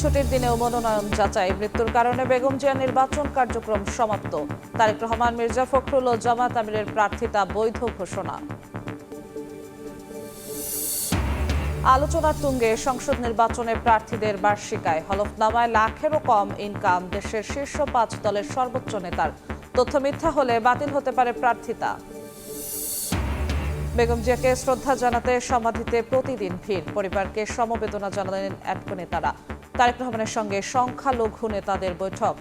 ছুটির দিনেও মনোনয়ন যাচাই, মৃত্যুর কারণে বেগম জিয়া নির্বাচন কার্যক্রম সমাপ্ত। তারেক রহমান, মির্জা ফখরুল ও জামাত আমিরের প্রার্থিতা বৈধ ঘোষণা। আলোচনার তুঙ্গে সংসদ নির্বাচনে প্রার্থীদের বার্ষিকায়, হলফনামায় লাখেরও কম ইনকাম দেশের শীর্ষ 5 দলের সর্বোচ্চ নেতার। তথ্য মিথ্যা হলে বাতিল হতে পারে প্রার্থিতা। বেগম জিয়াকে শ্রদ্ধা জানাতে সমাধিতে প্রতিদিন ভিড়, পরিবারকে সমবেদনা জানালেন অ্যাডকো নেতারা। তারেক রহমানের সঙ্গে সংখ্যালঘু নেতাদের বৈঠক।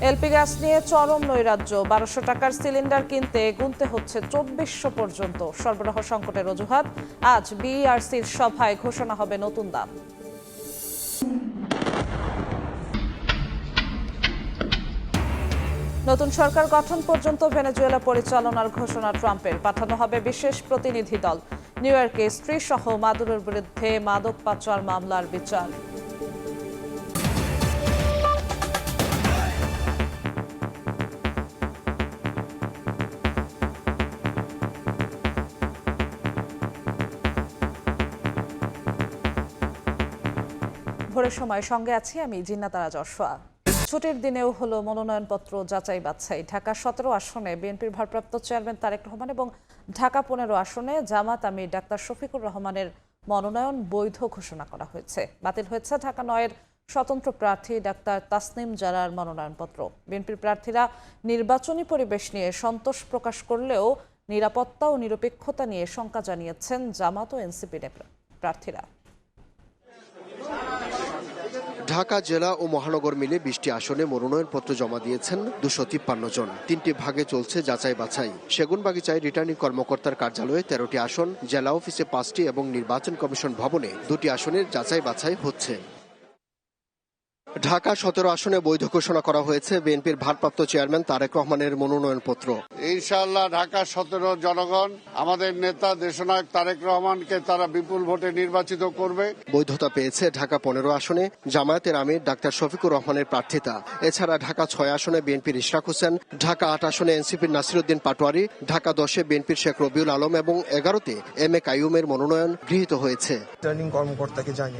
এলপি গ্যাস নিয়ে চরম নৈরাজ্য, 1200 টাকার সিলিন্ডার কিনতে গুনতে হচ্ছে 2400 পর্যন্ত। সরবরাহ সংকটের অজুহাত, আজ বিইআরসির সভায় ঘোষণা হবে নতুন দাম। নতুন সরকার গঠন পর্যন্ত ভেনেজুয়েলা পরিচালনার ঘোষণা ট্রাম্পের, পাঠানো হবে বিশেষ প্রতিনিধি দল। নিউ ইয়র্কে স্ত্রী সহ মাদুরোর বিরুদ্ধে মাদক পাচার মামলার বিচার। ভোরের সময় সঙ্গে আছি আমি জিন্নাতারা জশোয়া। ছুটির দিনেও হলো মনোনয়নপত্র যাচাই বাছাই। ঢাকা 17 আসনে বিএনপির ভারপ্রাপ্ত চেয়ারম্যান তারেক রহমান এবং ঢাকা 15 আসনে জামাত আমির ডাক্তার শফিকুর রহমানের মনোনয়ন বৈধ ঘোষণা করা হয়েছে। বাতিল হয়েছে ঢাকা 9-এর স্বতন্ত্র প্রার্থী ডাক্তার তাসনিম জারার মনোনয়নপত্র। বিএনপির প্রার্থীরা নির্বাচনী পরিবেশ নিয়ে সন্তোষ প্রকাশ করলেও নিরাপত্তা ও নিরপেক্ষতা নিয়ে শঙ্কা জানিয়েছেন জামাত ও এনসিপির প্রার্থীরা। ঢাকা জেলা ও মহানগর মিলে 20টি আসনে মনোনয়নপত্র জমা দিয়েছেন 253 জন। 3টি ভাগে চলছে যাচাই বাছাই। সেগুনবাগিচায় রিটার্নিং কর্মকর্তার কার্যালয়ে 13টি আসন, জেলা অফিসে 5টি এবং নির্বাচন কমিশন ভবনে 2টি আসনের যাচাই বাছাই হচ্ছে। ঢাকা 17 আসনে বৈধ ঘোষণা করা হয়েছে বিএনপির ভারপ্রাপ্ত চেয়ারম্যান তারেক রহমানের মনোনয়নপত্র। ইনশাআল্লাহ ঢাকা 17 জনগণ আমাদের নেতা দেশনায়ক তারেক রহমানকে তারা বিপুল ভোটে নির্বাচিত করবে। বৈধতা পেয়েছে ঢাকা 15 আসনে জামায়াতের আমির ডাক্তার শফিকুর রহমানের প্রার্থিতা। এছাড়া ঢাকা 6 আসনে বিএনপির ইশরাক হোসেন, ঢাকা 8 আসনে এনসিপির নাসিরউদ্দিন পাটোয়ারি, ঢাকা 10-এ বিএনপির শেখ রবিউল আলম এবং 11-তে এম এ কাইয়ুমের মনোনয়ন গৃহীত হয়েছে।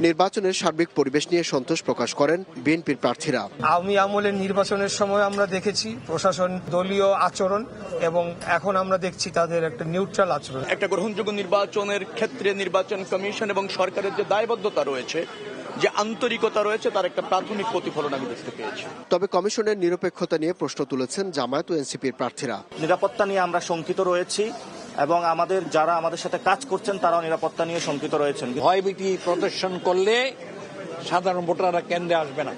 নির্বাচনের সার্বিক পরিবেশ নিয়ে সন্তোষ প্রকাশ করেন বিএনপির প্রার্থীরা। আওয়ামী আমলের নির্বাচনের সময় আমরা দেখেছি প্রশাসন দলীয় আচরণ এবং এখন আমরা দেখছি তাদের একটা নিউট্রাল আচরণ। একটা গ্রহণযোগ্য নির্বাচনের ক্ষেত্রে নির্বাচন কমিশন এবং সরকারের যে দায়বদ্ধতা রয়েছে, যে আন্তরিকতা রয়েছে, তার একটা প্রাথমিক প্রতিফলন আমি দেখতে পেয়েছি। তবে কমিশনের নিরপেক্ষতা নিয়ে প্রশ্ন তুলেছেন জামায়াত ও এনসিপির প্রার্থীরা। নিরাপত্তা নিয়ে আমরা শঙ্কিত রয়েছি এবং যারা আমাদের সাথে কাজ করছেন তারাও নিরাপত্তা নিয়ে শঙ্কিত রয়েছেন। ভয়ভীতি প্রদর্শন করলে সাধারণ ভোটাররা কেন্দ্রে আসবে না।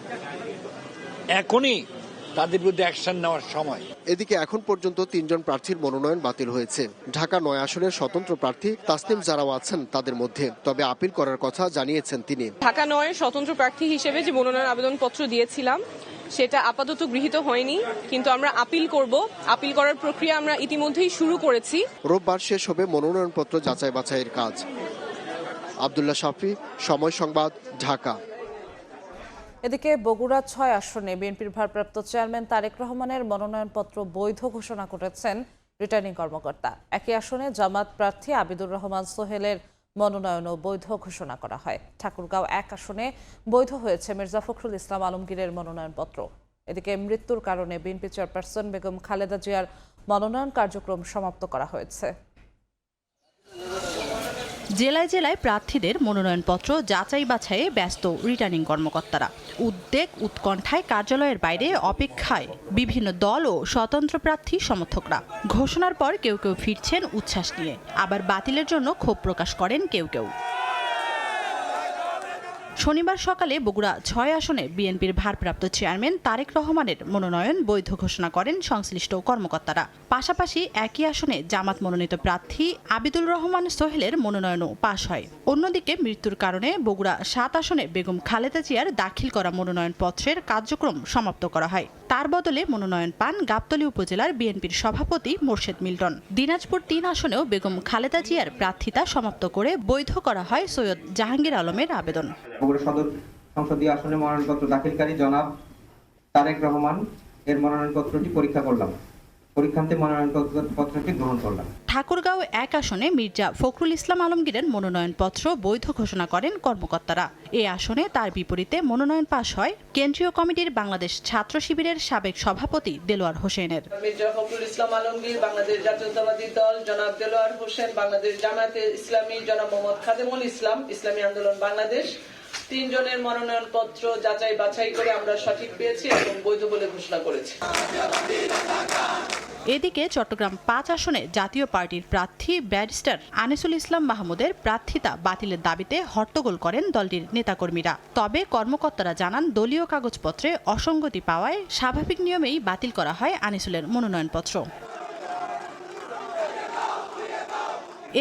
এখনই তাদের বিরুদ্ধে অ্যাকশন নেওয়ার সময়। এদিকে এখন পর্যন্ত 3 জন প্রার্থীর মনোনয়ন বাতিল হয়েছে। ঢাকা 9 আসনের স্বতন্ত্র প্রার্থী তাসনিম জারাও আছেন তাদের মধ্যে, তবে আপিল করার কথা জানিয়েছেন তিনি। ঢাকা 9-এর স্বতন্ত্র প্রার্থী হিসেবে যে মনোনয়ন আবেদনপত্র দিয়েছিলাম সেটা আপাতত গৃহীত হয়নি, কিন্তু আমরা আপিল করব। আপিল করার প্রক্রিয়া আমরা ইতিমধ্যেই শুরু করেছি। রোববার শেষ হবে মনোনয়নপত্র যাচাই বাছাইয়ের কাজ। আব্দুল্লাহ শাফি, সময় সংবাদ, ঢাকা। এদিকে বগুড়া 6 আসনে বিএনপির ভারপ্রাপ্ত চেয়ারম্যান তারেক রহমানের মনোনয়নপত্র বৈধ ঘোষণা করেছেন রিটার্নিং কর্মকর্তা। একই আসনে জামাত প্রার্থী আবিদুর রহমান সোহেলের মনোনয়নও বৈধ ঘোষণা করা হয়। ঠাকুরগাঁও 1 আসনে বৈধ হয়েছে মির্জা ফখরুল ইসলাম আলমগীরের মনোনয়নপত্র। এদিকে মৃত্যুর কারণে বিএনপি চেয়ারপারসন বেগম খালেদা জিয়ার মনোনয়ন কার্যক্রম সমাপ্ত করা হয়েছে। জেলায় জেলায় প্রার্থীদের মনোনয়নপত্র যাচাই বাছাইয়ে ব্যস্ত রিটার্নিং কর্মকর্তারা। উদ্বেগ উৎকণ্ঠায় কার্যালয়ের বাইরে অপেক্ষায় বিভিন্ন দল ও স্বতন্ত্র প্রার্থী সমর্থকরা। ঘোষণার পর কেউ কেউ ফিরছেন উচ্ছ্বাস নিয়ে, আবার বাতিলের জন্য ক্ষোভ প্রকাশ করেন কেউ কেউ। শনিবার সকালে বগুড়া 6 আসনে বিএনপির ভারপ্রাপ্ত চেয়ারম্যান তারেক রহমানের মনোনয়ন বৈধ ঘোষণা করেন সংশ্লিষ্ট কর্মকর্তারা। পাশাপাশি একই আসনে জামাত মনোনীত প্রার্থী আবিদুর রহমান সোহেলের মনোনয়নও পাশ হয়। অন্যদিকে মৃত্যুর কারণে বগুড়া 7 আসনে বেগম খালেদা জিয়ার দাখিল করা মনোনয়নপত্রের কার্যক্রম সমাপ্ত করা হয়। তার বদলে মনোনয়ন পান গাবতলী উপজেলার বিএনপির সভাপতি মোর্শেদ মিল্টন। দিনাজপুর 3 আসনেও বেগম খালেদা জিয়ার প্রার্থিতা সমাপ্ত করে বৈধ করা হয় সৈয়দ জাহাঙ্গীর আলমের আবেদন। বগুড়া সদর সংসদীয় আসনে মনোনয়নপত্র দাখিলকারী জনাব তারেক রহমান এর মনোনয়নপত্রটি পরীক্ষা করলাম। পরীক্ষান্তে মনোনয়নপত্রটি গ্রহণ করলাম। ঠাকুরগাঁও 1 আসনে মির্জা ফখরুল ইসলাম আলমগীরের মনোনয়নপত্র বৈধ ঘোষণা করেন কর্মকর্তারা। এই আসনে তার বিপরীতে মনোনয়ন পাশ হয় কেন্দ্রীয় কমিটির বাংলাদেশ ছাত্র শিবিরের সাবেক সভাপতি দেলোয়ার হোসেনের। মির্জা ফখরুল ইসলাম আলমগীর, বাংলাদেশ জাতীয়তাবাদী দল জনাব দেলোয়ার হোসেন, বাংলাদেশ জামায়াতে ইসলামী জনাব মোহাম্মদ খাদেমুল ইসলাম, ইসলামী আন্দোলন বাংলাদেশ, 3 জনের মনোনয়নপত্র যাচাই বাছাই করে আমরা সঠিক পেয়েছি এবং বৈধ বলে ঘোষণা করেছি। এদিকে চট্টগ্রাম 5 আসনে জাতীয় পার্টির প্রার্থী ব্যারিস্টার আনিসুল ইসলাম মাহমুদের প্রার্থিতা বাতিলের দাবিতে হট্টগোল করেন দলটির নেতাকর্মীরা। তবে কর্মকর্তারা জানান দলীয় কাগজপত্রে অসঙ্গতি পাওয়ায় স্বাভাবিক নিয়মেই বাতিল করা হয় আনিসুলের মনোনয়নপত্র।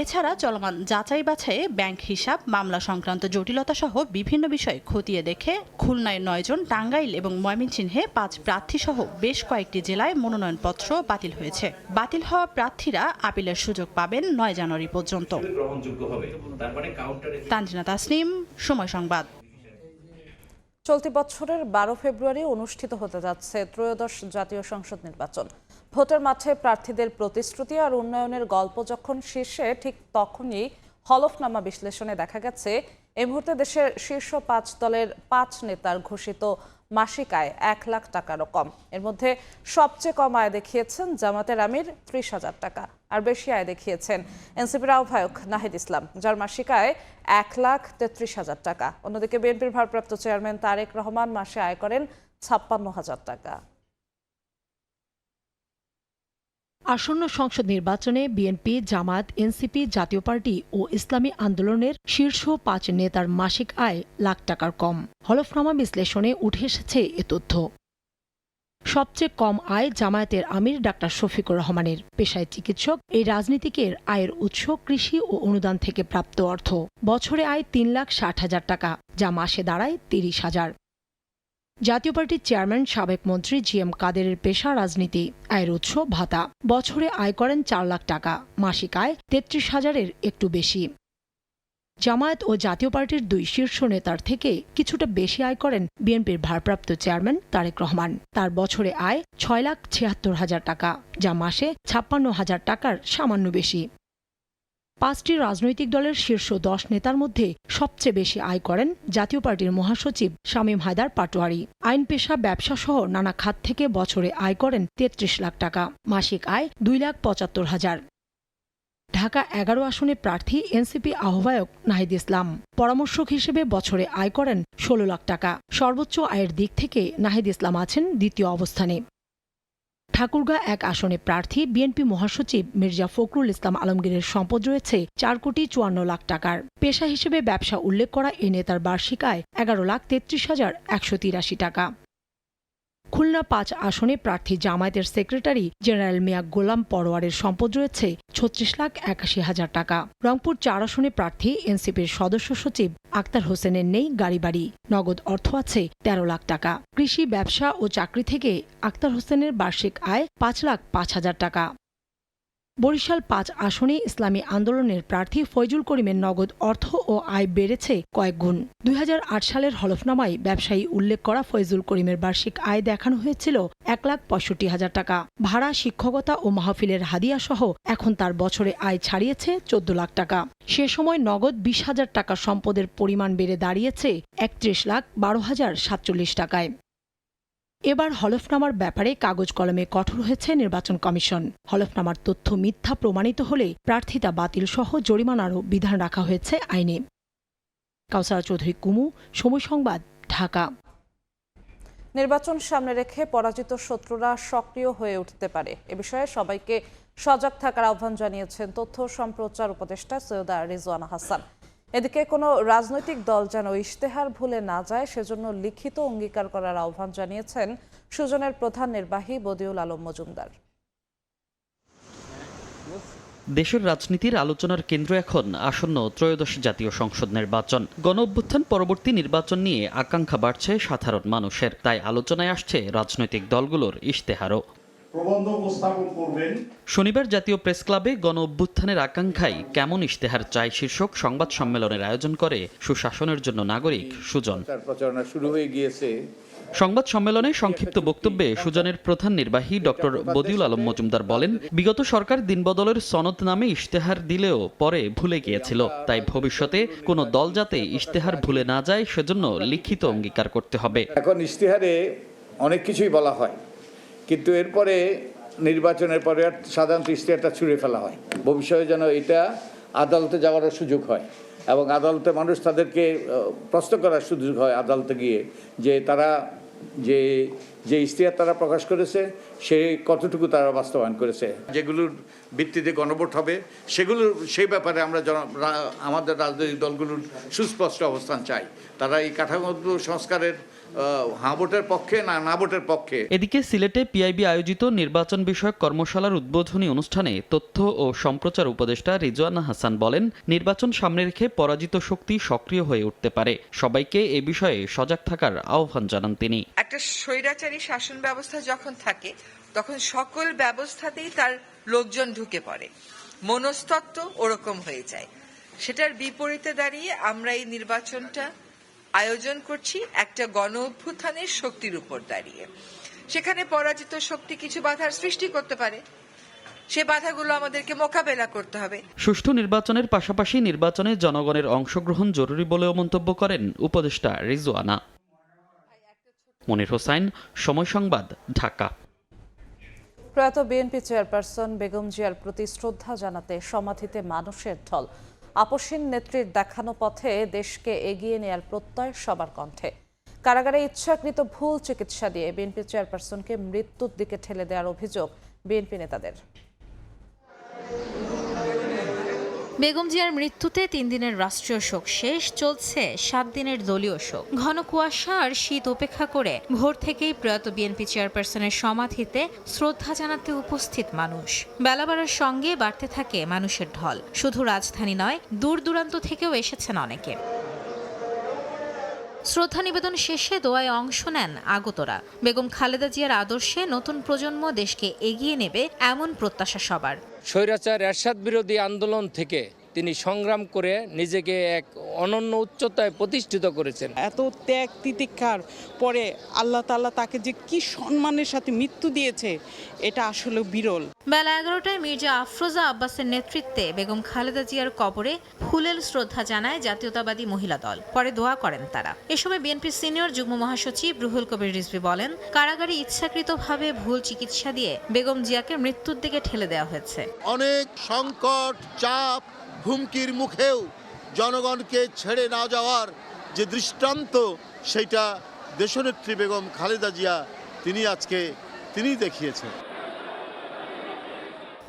এছাড়া চলমান যাচাই বাছাইয়ে ব্যাংক হিসাব, মামলা সংক্রান্ত জটিলতা সহ বিভিন্ন বিষয় খতিয়ে দেখে খুলনায় 9 জন, টাঙ্গাইল এবং ময়মনসিংহে 5 প্রার্থী সহ বেশ কয়েকটি জেলায় মনোনয়নপত্র বাতিল হয়েছে। বাতিল হওয়া প্রার্থীরা আপিলের সুযোগ পাবেন 9 জানুয়ারি পর্যন্ত। তানজিনা তাসনিম, সময় সংবাদ। চলতি বছরের 12 ফেব্রুয়ারি অনুষ্ঠিত হতে যাচ্ছে ত্রয়োদশ জাতীয় সংসদ নির্বাচন। ভোটের মাঠে প্রার্থীদের প্রতিশ্রুতি আর উন্নয়নের গল্প যখন শীর্ষে, ঠিক তখনই হলফনামা বিশ্লেষণে দেখা গেছে এই মুহূর্তে দেশের শীর্ষ 5 দলের 5 নেতার ঘোষিত মাসিক আয় 1 লাখ টাকারও কম। এর মধ্যে সবচেয়ে কম আয় দেখিয়েছেন জামাতের আমির 30,000 টাকা, আর বেশি আয় দেখিয়েছেন এনসিপির আহ্বায়ক নাহিদ ইসলাম, যার মাসিক আয় 1,33,000 টাকা। অন্যদিকে বিএনপির ভারপ্রাপ্ত চেয়ারম্যান তারেক রহমান মাসে আয় করেন 56,000 টাকা। আসন্ন সংসদ নির্বাচনে বিএনপি, জামায়াত, এনসিপি, জাতীয় পার্টি ও ইসলামী আন্দোলনের শীর্ষ 5 নেতার মাসিক আয় লাখ টাকার কম। হলফনামা বিশ্লেষণে উঠে এসেছে এ তথ্য। সবচেয়ে কম আয় জামায়াতের আমির ডাক্তার শফিকুর রহমানের। পেশায় চিকিৎসক, এই রাজনীতিকের আয়ের উৎস কৃষি ও অনুদান থেকে প্রাপ্ত অর্থ। বছরে আয় 3,60,000 টাকা, যা মাসে দাঁড়ায় 30,000। জাতীয় পার্টির চেয়ারম্যান সাবেক মন্ত্রী GM কাদেরের পেশা রাজনীতি, আয়ের উৎস ভাতা। বছরে আয় করেন 4 লাখ টাকা, মাসিক আয় 33,000-এর একটু বেশি। জামায়াত ও জাতীয় পার্টির 2 শীর্ষ নেতার থেকে কিছুটা বেশি আয় করেন বিএনপির ভারপ্রাপ্ত চেয়ারম্যান তারেক রহমান। তার বছরে আয় 6,76,000 টাকা, যা মাসে 56,000 টাকার সামান্য বেশি। 5টি রাজনৈতিক দলের শীর্ষ 10 নেতার মধ্যে সবচেয়ে বেশি আয় করেন জাতীয় পার্টির মহাসচিব শামীম হায়দার পাটোয়ারি। আইন, পেশা, ব্যবসা সহ নানা খাত থেকে বছরে আয় করেন 33 লাখ টাকা, মাসিক আয় 2,75,000। ঢাকা 11 আসনে প্রার্থী এনসিপি আহ্বায়ক নাহিদ ইসলাম পরামর্শক হিসেবে বছরে আয় করেন 16 লাখ টাকা। সর্বোচ্চ আয়ের দিক থেকে নাহিদ ইসলাম আছেন দ্বিতীয় অবস্থানে। ঠাকুরগাঁ 1 আসনে প্রার্থী বিএনপি মহাসচিব মির্জা ফখরুল ইসলাম আলমগীরের সম্পদ রয়েছে 4,54 লাখ টাকার। পেশা হিসেবে ব্যবসা উল্লেখ করা এই নেতার বার্ষিক আয় 11,33,183 টাকা। খুলনা 5 আসনে প্রার্থী জামায়াতের সেক্রেটারি জেনারেল মিয়া গোলাম পরোয়ারের সম্পদ রয়েছে 36,81,000 টাকা। রংপুর 4 আসনে প্রার্থী এনসিপির সদস্য সচিব আক্তার হোসেনের নেই গাড়ি বাড়ি, নগদ অর্থ আছে 13 লাখ টাকা। কৃষি, ব্যবসা ও চাকরি থেকে আক্তার হোসেনের বার্ষিক আয় 5,05,000 টাকা। বরিশাল 5 আসনে ইসলামী আন্দোলনের প্রার্থী ফয়জুল করিমের নগদ অর্থ ও আয় বেড়েছে কয়েক গুণ। 2008 সালের হলফনামায় ব্যবসায়ী উল্লেখ করা ফয়জুল করিমের বার্ষিক আয় দেখানো হয়েছিল 1,65,000 টাকা। ভাড়া, শিক্ষকতা ও মাহফিলের হাদিয়া সহ এখন তার বছরে আয় ছাড়িয়েছে 14 লাখ টাকা। সে সময় নগদ 20,000 টাকা সম্পদের পরিমাণ বেড়ে দাঁড়িয়েছে 31,12,047 টাকায়। এবার হলফনামার ব্যাপারে কাগজ কলমে কঠোর হয়েছে নির্বাচন কমিশন। হলফনামার তথ্য মিথ্যা প্রমাণিত হলে প্রার্থিতা বাতিল সহ জরিমানারও বিধান রাখা হয়েছে আইনে। কাউসারা চৌধুরী কুমু, সময় সংবাদ, ঢাকা। নির্বাচন সামনে রেখে পরাজিত শত্রুরা সক্রিয় হয়ে উঠতে পারে, এ বিষয়ে সবাইকে সজাগ থাকার আহ্বান জানিয়েছেন তথ্য সম্প্রচার উপদেষ্টা সৈয়দা রিজওয়ানা হাসান। এদিকে কোনো রাজনৈতিক দল যেন ইশতেহার ভুলে না যায় সেজন্য লিখিত অঙ্গীকার করার আহ্বান জানিয়েছেন সুজনের প্রধান নির্বাহী বদিউল আলম মজুমদার। দেশের রাজনীতির আলোচনার কেন্দ্র এখন আসন্ন ত্রয়োদশ জাতীয় সংসদ নির্বাচন। গণঅভ্যুত্থান পরবর্তী নির্বাচন নিয়ে আকাঙ্ক্ষা বাড়ছে সাধারণ মানুষের, তাই আলোচনায় আসছে রাজনৈতিক দলগুলোর ইশতেহারও। প্রবন্ধ উপস্থাপন করবেন। শনিবার জাতীয় প্রেস ক্লাবে গণ অভ্যুত্থানের আকাঙ্ক্ষায় কেমন ইশতেহার চাই শীর্ষক সংবাদ সম্মেলনের আয়োজন করে সুশাসনের জন্য নাগরিক সুজন। প্রচারণা শুরু হয়ে গিয়েছে। সংবাদ সম্মেলনে সংক্ষিপ্ত বক্তব্যে সুজনের প্রধান নির্বাহী ডক্টর বদিউল আলম মজুমদার বলেন, বিগত সরকার দিনবদলের সনদ নামে ইশতেহার দিলেও পরে ভুলে গিয়েছিল, তাই ভবিষ্যতে কোনো দল যাতে ইশতেহার ভুলে না যায় সেজন্য লিখিত অঙ্গীকার করতে হবে। এখন ইশতেহারে অনেক কিছুই বলা হয়, কিন্তু এরপরে নির্বাচনের পরে সাধারণত ইশতেহারটা ছুঁড়ে ফেলা হয়। ভবিষ্যতে যেন এটা আদালতে যাওয়ার সুযোগ হয় এবং আদালতে মানুষ তাদেরকে প্রশ্ন করার সুযোগ হয় আদালতে গিয়ে, যে তারা যে ইশতেহার তারা প্রকাশ করেছে সে কতটুকু তারা বাস্তবায়ন করেছে। যেগুলোর ভিত্তিতে গণভোট হবে সেই ব্যাপারে আমরা আমাদের রাজনৈতিক দলগুলোর সুস্পষ্ট অবস্থান চাই। তারা এই কাঠামোগত সংস্কারের হ্যাঁ ভোটের পক্ষে না ভোটের পক্ষে। এদিকে সিলেটে পিআইবি আয়োজিত নির্বাচন বিষয়ক কর্মশালার উদ্বোধনী অনুষ্ঠানে তথ্য ও সম্প্রচার উপদেষ্টা রিজওয়ানা হাসান বলেন, নির্বাচন সামনে রেখে পরাজিত শক্তি সক্রিয় হয়ে উঠতে পারে, সবাইকে এ বিষয়ে সজাগ থাকার আহ্বান জানান তিনি। একটা স্বৈরাচারী শাসন ব্যবস্থা যখন থাকে তখন সকল ব্যবস্থাতেই তার লোকজন ঢুকে পড়ে, মনস্তত্ত্ব ওরকম হয়ে যায়। সেটার বিপরীতে দাঁড়িয়ে আমরা এই নির্বাচনটা আয়োজন করছি একটা গণ অভ্যুত্থানের শক্তির উপর দাঁড়িয়ে। সেখানে পরাজিত শক্তি কিছু বাধার সৃষ্টি করতে পারে, সে বাধাগুলো আমাদেরকে মোকাবেলা করতে হবে। সুষ্ঠু নির্বাচনের পাশাপাশি নির্বাচনে জনগণের অংশগ্রহণ জরুরি বলেও মন্তব্য করেন উপদেষ্টা রিজওয়ানা। মনির হোসাইন, সময় সংবাদ, ঢাকা। প্রয়াত বিএনপি চেয়ারপারসন বেগম জিয়ার প্রতি শ্রদ্ধা জানাতে সমাধিতে মানুষের ঢল। আপসহীন নেত্রীর দেখানো পথে দেশকে এগিয়ে নেয়ার প্রত্যয় সবার কণ্ঠে। কারাগারে ইচ্ছাকৃত ভুল চিকিৎসা দিয়ে বিএনপি চেয়ারপারসনকে মৃত্যুর দিকে ঠেলে দেওয়ার অভিযোগ বিএনপি নেতাদের। বেগম জিয়ার মৃত্যুতে 3 দিনের রাষ্ট্রীয় শোক শেষ, চলছে 7 দিনের দলীয় শোক। ঘন কুয়াশা আর শীত উপেক্ষা করে ভোর থেকেই প্রয়াত বিএনপি চেয়ারপারসনের সমাধিতে শ্রদ্ধা জানাতে উপস্থিত মানুষ। বেলা বাড়ার সঙ্গে বাড়তে থাকে মানুষের ঢল। শুধু রাজধানী নয়, দূর দূরান্ত থেকেও এসেছেন অনেকে। শ্রদ্ধা নিবেদন শেষে দোয়ায় অংশ নেন আগতরা। বেগম খালেদা জিয়ার আদর্শে নতুন প্রজন্ম দেশকে এগিয়ে নেবে এমন প্রত্যাশা সবার। স্বৈরাচার এরশাদ বিরোধী আন্দোলন থেকে তিনি সংগ্রাম করে নিজেকে এক অনন্য উচ্চতায় প্রতিষ্ঠিত করেছেন। এত ত্যাগ তিতিক্ষার পরে আল্লাহ তাআলা তাকে যে কি সম্মানের সাথে মৃত্যু দিয়েছে, এটা আসলে বিরল। বেলা 11টায় মির্জা আফরোজা আব্বাসের নেতৃত্বে বেগম খালেদা জিয়ার কবরে ফুলেল শ্রদ্ধা জানায় জাতীয়তাবাদী মহিলা দল। পরে দোয়া করেন তারা। এ সময় বিএনপির সিনিয়র যুগ্ম মহাসচিব রুহুল কবির রিজভী বলেন, কারাগারে ইচ্ছাকৃতভাবে ভুল চিকিৎসা দিয়ে বেগম জিয়াকে মৃত্যুর দিকে ঠেলে দেওয়া হয়েছে। অনেক সংকট, চাপ, হুমকির মুখেও জনগণকে ছেড়ে না যাওয়ার যে দৃষ্টান্ত, সেটা দেশনেত্রী বেগম খালেদা জিয়া তিনি দেখিয়েছেন।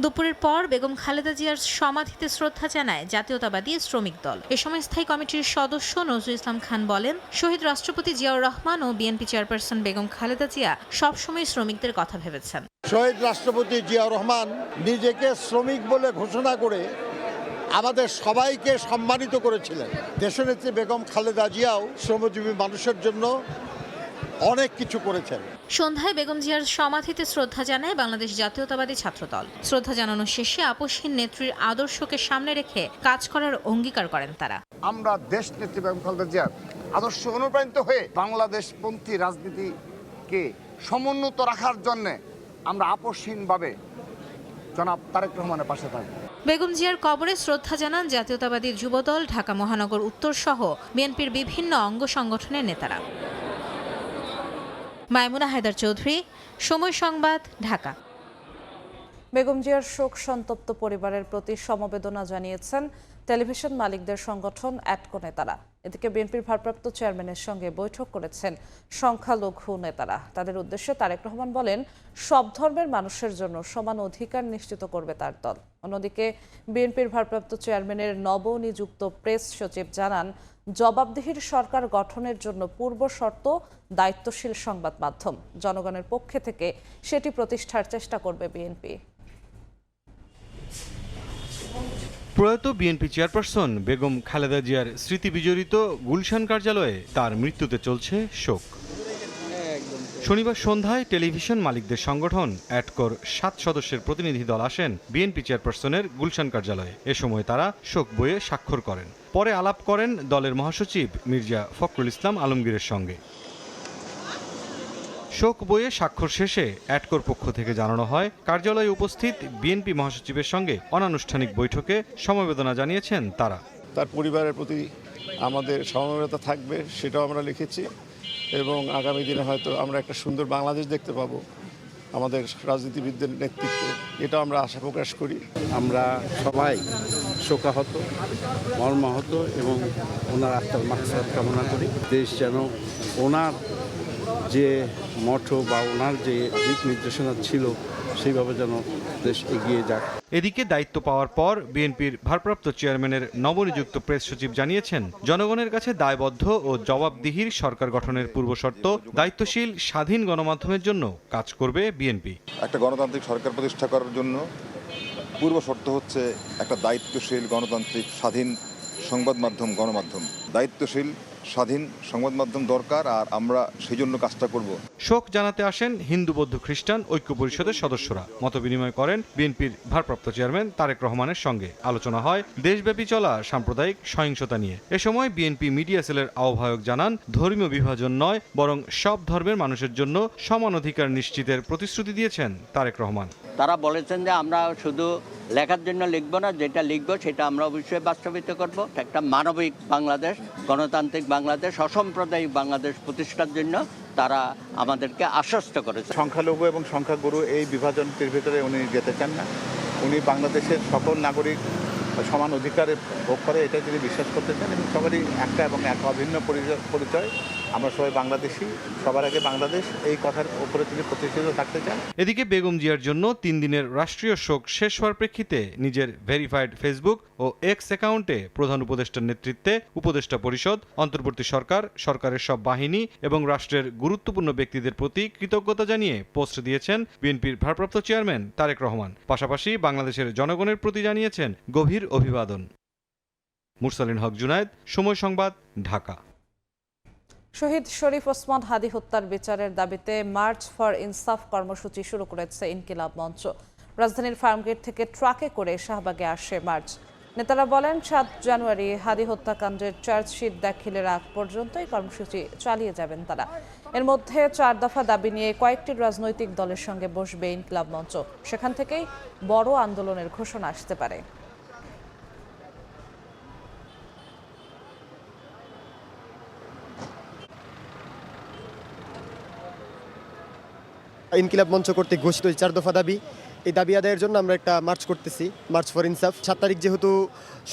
দুপুরের পর বেগম খালেদা জিয়ার সমাধিতে শ্রদ্ধা জানায় জাতীয়তাবাদী শ্রমিক দল। এ সময় স্থায়ী কমিটির সদস্য নজরুল ইসলাম খান বলেন, শহীদ রাষ্ট্রপতি জিয়াউর রহমান ও বিএনপি চেয়ারপারসন বেগম খালেদা জিয়া সবসময় শ্রমিকদের কথা ভেবেছেন। শহীদ রাষ্ট্রপতি জিয়াউর রহমান নিজেকে শ্রমিক বলে ঘোষণা করে আমাদের সবাইকে সম্মানিত করেছিলেন। দেশনেত্রী বেগম খালেদা জিয়াও শ্রমজীবী মানুষের জন্য অনেক কিছু করেছেন। সন্ধ্যায় বেগম জিয়ার সমাধিতে শ্রদ্ধা জানায় বাংলাদেশ জাতীয়তাবাদী ছাত্রদল। শ্রদ্ধা জানানো শেষে আপসহীন নেত্রীর আদর্শকে সামনে রেখে কাজ করার অঙ্গীকার করেন তারা। আমরা দেশ নেত্রী বেগম খালেদা জিয়ার আদর্শ অনুপ্রাণিত হয়ে বাংলাদেশপন্থী রাজনীতিকে সমুন্নত রাখার জন্য আমরা আপসহীনভাবে জনাব তারেক রহমানের পাশে থাকব। বেগম জিয়ার কবরে শ্রদ্ধা জানান জাতীয়তাবাদী যুবদল, ঢাকা মহানগর উত্তর সহ বিএনপির বিভিন্ন অঙ্গ সংগঠনের নেতারা। মাইমুনা হায়দার চৌধুরী, সময় সংবাদ, ঢাকা। বেগম জিয়ার শোক সন্তপ্ত পরিবারের প্রতি সমবেদনা জানিয়েছেন টেলিভিশন মালিকদের সংগঠন অ্যাটকো নেতারা। এদিকে বিএনপির ভারপ্রাপ্ত চেয়ারম্যানের সঙ্গে বৈঠক করেছেন সংখ্যালঘু নেতারা। তাদের উদ্দেশ্যে তারেক রহমান বলেন, সব ধর্মের মানুষের জন্য সমান অধিকার নিশ্চিত করবে তার দল। অন্যদিকে বিএনপির ভারপ্রাপ্ত চেয়ারম্যানের নবনিযুক্ত প্রেস সচিব জানান, জবাবদিহির সরকার গঠনের জন্য পূর্ব শর্ত দায়িত্বশীল সংবাদ মাধ্যম। জনগণের পক্ষে থেকে সেটি প্রতিষ্ঠার চেষ্টা করবে বিএনপি। প্রয়াত বিএনপি চেয়ারপারসন বেগম খালেদা জিয়ার স্মৃতি বিজড়িত গুলশান কার্যালয়ে তার মৃত্যুতে চলছে শোক। শনিবার সন্ধ্যায় টেলিভিশন মালিকদের সংগঠন অ্যাডকোর 7 সদস্যের প্রতিনিধি দল আসেন বিএনপি চেয়ারপারসনের গুলশান কার্যালয়ে। এ সময় তারা শোক বইয়ে স্বাক্ষর করেন। পরে আলাপ করেন দলের মহাসচিব মির্জা ফখরুল ইসলাম আলমগীরের সঙ্গে। শোক বইয়ে স্বাক্ষর শেষে অ্যাডকোর পক্ষ থেকে জানানো হয়, কার্যালয়ে উপস্থিত বিএনপি মহাসচিবের সঙ্গে অনানুষ্ঠানিক বৈঠকে সমবেদনা জানিয়েছেন তারা। তার পরিবারের প্রতি আমাদের সমবেদনা থাকবে, সেটাও আমরা লিখেছি, এবং আগামী দিনে হয়তো আমরা একটা সুন্দর বাংলাদেশ দেখতে পাবো আমাদের রাজনীতিবিদদের নেতৃত্বে, এটা আমরা আশা প্রকাশ করি। আমরা সবাই শোকাহত, মর্মাহত এবং ওনার আত্মার মাগফিরাত কামনা করি। দেশ যেন ওনার যে মঠো বা ওনার যে দিক নির্দেশনা ছিল সেইভাবে যেন দেশ এগিয়ে যাক। এদিকে দায়িত্ব পাওয়ার পর বিএনপির ভারপ্রাপ্ত চেয়ারম্যানের নবনিযুক্ত প্রেস সচিব জানিয়েছেন, জনগণের কাছে দায়বদ্ধ ও জবাবদিহির সরকার গঠনের পূর্বশর্ত দায়িত্বশীল স্বাধীন গণমাধ্যমের জন্য কাজ করবে বিএনপি। একটা গণতান্ত্রিক সরকার প্রতিষ্ঠা করার জন্য পূর্ব শর্ত হচ্ছে একটা দায়িত্বশীল গণতান্ত্রিক স্বাধীন সংবাদ মাধ্যম, গণমাধ্যম। দায়িত্বশীল স্বাধীন সংবাদ মাধ্যম দরকার, আর আমরা সেই জন্য কাজটা করব। শোক জানাতে আসেন হিন্দু বৌদ্ধ খ্রিস্টান ঐক্য পরিষদের সদস্যরা। মতবিনিময় করেন বিএনপির ভারপ্রাপ্ত চেয়ারম্যান তারেক রহমানের সঙ্গে। আলোচনা হয় দেশব্যাপী চলা সাম্প্রদায়িক সহিংসতা নিয়ে। এ সময় বিএনপি মিডিয়া সেলের আহ্বায়ক জানান, ধর্মীয় বিভাজন নয়, বরং সব ধর্মের মানুষের জন্য সমান অধিকার নিশ্চিতের প্রতিশ্রুতি দিয়েছেন তারেক রহমান। তারা বলেছেন যে আমরা শুধু লেখার জন্য লিখব না, যেটা লিখব সেটা আমরা অবশ্যই বাস্তবিত করব। একটা মানবিক বাংলাদেশ, গণতান্ত্রিক বাংলাদেশ, অসাম্প্রদায়িক বাংলাদেশ প্রতিষ্ঠার জন্য তারা আমাদেরকে আশ্বস্ত করেছে। সংখ্যালঘু এবং সংখ্যাগুরু এই বিভাজনটির ভিতরে উনি যেতে চান না। উনি বাংলাদেশের সকল নাগরিক সমান অধিকারে ভোগ করে, এটা তিনি বিশ্বাস করতে চান, এবং সবারই একটা এবং এক অভিন্ন পরিচয়। আমরা সবাই বাংলাদেশি, সবার আগে বাংলাদেশ, এই কথার উপরে তিনি প্রতিষ্ঠিত থাকতে চান। এদিকে বেগম জিয়ার জন্য 3 দিনের রাষ্ট্রীয় শোক শেষ হওয়ার প্রেক্ষিতে নিজের ভেরিফাইড ফেসবুক ও এক্স অ্যাকাউন্টে প্রধান উপদেষ্টার নেতৃত্বে উপদেষ্টা পরিষদ, অন্তর্বর্তী সরকার, সরকারের সব বাহিনী এবং রাষ্ট্রের গুরুত্বপূর্ণ ব্যক্তিদের প্রতি কৃতজ্ঞতা জানিয়ে পোস্ট দিয়েছেন বিএনপির ভারপ্রাপ্ত চেয়ারম্যান তারেক রহমান। পাশাপাশি বাংলাদেশের জনগণের প্রতি জানিয়েছেন গভীর অভিবাদন। মুরসালিন হক জুনায়েদ, সময় সংবাদ, ঢাকা। শহীদ শরীফ ওসমান হাদী হত্যার বিচারের দাবিতে মার্চ ফর ইনসাফ কর্মসূচি শুরু করেছে ইনকিলাব মঞ্চ। রাজধানীর ফার্মগেট থেকে ট্রাকে করে শাহবাগে আসে মার্চ। নেতারা বলেন, 7 জানুয়ারি হাদী হত্যাকাণ্ডের চার্জশিট দাখিলের আগ পর্যন্ত এই কর্মসূচি চালিয়ে যাবেন তারা। এর মধ্যে 4 দফা দাবি নিয়ে কয়েকটি রাজনৈতিক দলের সঙ্গে বসবে ইনকিলাব মঞ্চ। সেখান থেকেই বড় আন্দোলনের ঘোষণা আসতে পারে। ইনকিলাব মঞ্চ কর্তৃক ঘোষিত 4 দফা দাবি, এই দাবি আদায়ের জন্য আমরা একটা মার্চ করতেছি, মার্চ ফর ইনসাফ। 7 তারিখ যেহেতু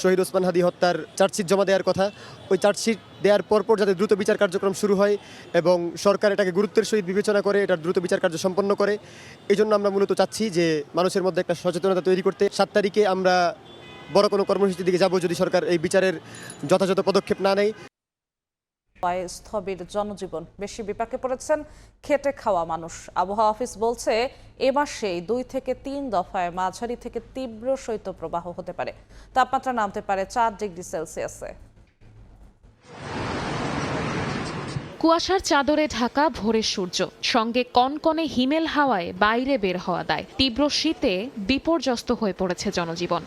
শহীদ ওসমান হাদী হত্যার চার্জশিট জমা দেওয়ার কথা, ওই চার্জশিট দেওয়ার পরপর যাতে দ্রুত বিচার কার্যক্রম শুরু হয় এবং সরকার এটাকে গুরুত্বের সহিত বিবেচনা করে এটার দ্রুত বিচার কার্য সম্পন্ন করে, এই জন্য আমরা মূলত চাচ্ছি যে মানুষের মধ্যে একটা সচেতনতা তৈরি করতে। 7 তারিখে আমরা বড় কোনো কর্মসূচির দিকে যাব যদি সরকার এই বিচারের যথাযথ পদক্ষেপ না নেয়। স্থবির জনজীবন, বেশি বিপাকে পড়েছেন খেটে খাওয়া মানুষ। আবহাওয়া অফিস বলছে, এ মাসেই 2 থেকে 3 দফায় মাঝারি থেকে তীব্র শৈত্যপ্রবাহ হতে পারে। তাপমাত্রা নামতে পারে 4 ডিগ্রি সেলসিয়াসে। কুয়াশার চাদরে ঢাকা ভোরের সূর্য, সঙ্গে কনকনে হিমেল হাওয়ায় বাইরে বের হওয়া দায়। তীব্র শীতে বিপর্যস্ত হয়ে পড়েছে জনজীবন।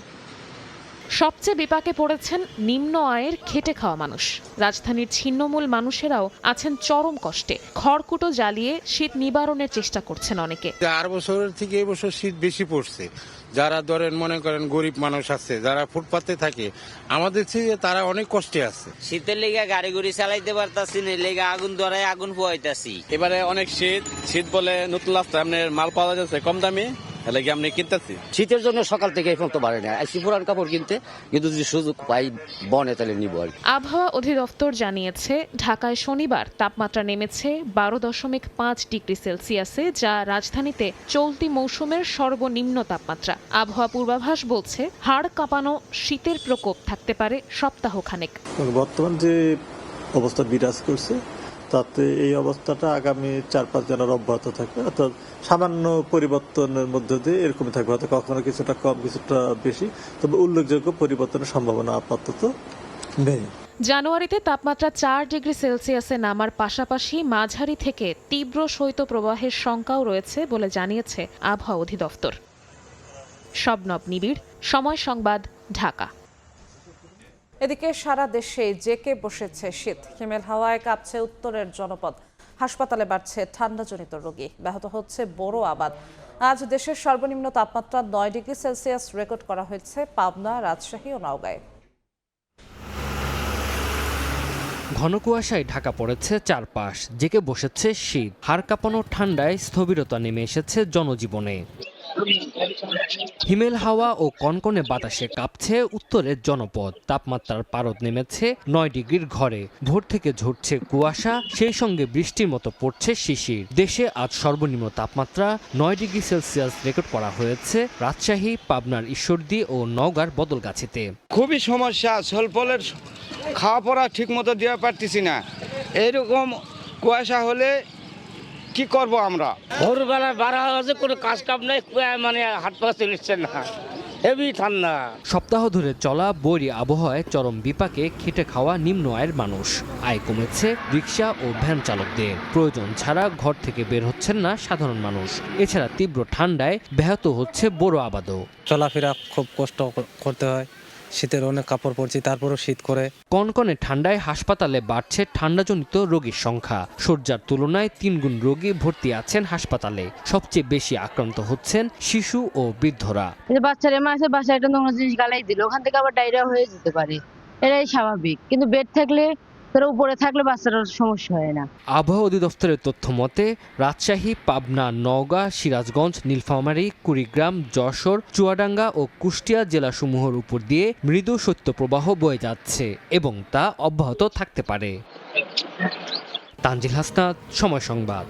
সবচেয়ে বিপাকে পড়েছেন নিম্ন আয়ের খেটে খাওয়া মানুষ। রাজধানীর ছিন্নমূল মানুষেরাও আছেন চরম কষ্টে। খড়কুটো জ্বালিয়ে শীত নিবারণের চেষ্টা করছেন অনেকে। 4 বছরের থেকে এই বছর শীত বেশি পড়ছে। যারা ধরেন মনে করেন গরিব মানুষ আছে, যারা ফুটপাতে থাকে, আমাদের থেকে তারা অনেক কষ্টে আছে। শীতের লেগে গাড়ি গুড়ি চালাইতে পারতাছি না, লেগে আগুন ধরায় আগুন পোয়াইতাছি। এবারে অনেক শীত বলে নতুন রাস্তায় আপনার মাল পাওয়া যাচ্ছে কম দামে, এলাকি আপনি কিনতেছি। শীতের জন্য সকাল থেকে এই পর্যন্ত বাড়ে না, আইসি পুরান কাপড় কিনতে, কিন্তু যদি সুযোগ পাই বনে তাহলে নিব। আবহাওয়া অধিদপ্তর জানিয়েছে, ঢাকায় শনিবার তাপমাত্রা নেমেছে 12.5 ডিগ্রি সেলসিয়াসে, যা রাজধানীতে চলতি মৌসুমের সর্বনিম্ন তাপমাত্রা। আবহাওয়া পূর্বাভাস বলছে, হাড় কাঁপানো শীতের প্রকোপ থাকতে পারে সপ্তাহখানেক। বর্তমান যে অবস্থা বিরাজ করছে, তাতে এই অবস্থাটা আগামী 4-5 দিন অব্যাহত থাকবে, অর্থাৎ সামান্য পরিবর্তনের মধ্যে দিয়ে এরকমই থাকবে, হয়তো কখনো কিছুটা কম কিছুটা বেশি, তবে উল্লেখযোগ্য পরিবর্তনের সম্ভাবনা আপাতত নেই। জানুয়ারিতে তাপমাত্রা 4 ডিগ্রি সেলসিয়াসে নামার পাশাপাশি মাঝারি থেকে তীব্র শৈত্যপ্রবাহের শঙ্কাও রয়েছে বলে জানিয়েছে আবহাওয়া অধিদপ্তর। শবনব নিবিড়, সময় সংবাদ, ঢাকা। এদিকে সারা দেশে জেকে বসেছে শীত। হিমেল হাওয়ায় কাঁপছে উত্তরের জনপদ। হাসপাতালে বাড়ছে ঠান্ডাজনিত রোগী। ব্যাহত হচ্ছে বড় আবাদ। আজ দেশের সর্বনিম্ন তাপমাত্রা 9 ডিগ্রি সেলসিয়াস রেকর্ড করা হয়েছে পাবনা, রাজশাহী ও নওগাঁয়। ঘন কুয়াশায় ঢাকা পড়েছে চারপাশ, জেকে বসেছে শীত। হাড় কাঁপানো ঠান্ডায় স্থবিরতা নেমে এসেছে জনজীবনে। হিমেল হাওয়া ও কনকনে বাতাসে কাঁপছে উত্তরের জনপদ। তাপমাত্রার পারদ নেমেছে 9 ডিগ্রির ঘরে। ভোর থেকে ঝরছে কুয়াশা, সেই সঙ্গে বৃষ্টির মতো পড়ছে শিশির। দেশে আজ সর্বনিম্ন তাপমাত্রা 9 ডিগ্রি সেলসিয়াস রেকর্ড করা হয়েছে রাজশাহী, পাবনার ঈশ্বরদী ও নওগাঁর বদলগাছিতে। খুবই সমস্যা, স্বল্পলের খাওয়া পড়া ঠিক মতো দেওয়া পারতেছি না। এইরকম কুয়াশা হলে কি করব আমরা? ভোরবেলা বাড়া হয়েছে, কোনো কাজ কাম নাই, মানে হাত পা চলিচ্ছে না, হেভি ঠান্ডা। সপ্তাহ ধরে চলা বৈরী আবহাওয়ায় চরম বিপাকে খেটে খাওয়া নিম্ন আয়ের মানুষ। আয় কমেছে রিকশা ও ভ্যান চালকদের। প্রয়োজন ছাড়া ঘর থেকে বের হচ্ছেন না সাধারণ মানুষ। এছাড়া তীব্র ঠান্ডায় ব্যাহত হচ্ছে বড় আবাদও। চলাফেরা খুব কষ্ট করতে হয়, শীতের অনেক কাপড় পরছি, তারপরও শীত করে। কনকনে ঠান্ডায় হাসপাতালে বাড়ছে ঠান্ডাজনিত রোগীর সংখ্যা। সজ্জার তুলনায় 3 গুণ রোগী ভর্তি আছেন হাসপাতালে। সবচেয়ে বেশি আক্রান্ত হচ্ছেন শিশু ও বৃদ্ধরা। বাচ্চারা মাসে বাসায় একটা নোংরা জিনিস গালাই দিল, ওখান থেকে আবার ডায়রিয়া হয়ে যেতে পারে, এটাই স্বাভাবিক। কিন্তু বেড থাকলে, উপরে থাকলে বাচ্চারা সমস্যা হয় না। আবহাওয়া অধিদপ্তরের তথ্য মতে রাজশাহী, পাবনা, নওগাঁ, সিরাজগঞ্জ, নীলফামারী, কুড়িগ্রাম, যশোর, চুয়াডাঙ্গা ও কুষ্টিয়া জেলাসমূহের উপর দিয়ে মৃদু শৈত্যপ্রবাহ বয়ে যাচ্ছে এবং তা অব্যাহত থাকতে পারে। তানজিল হাসনাত, সময় সংবাদ।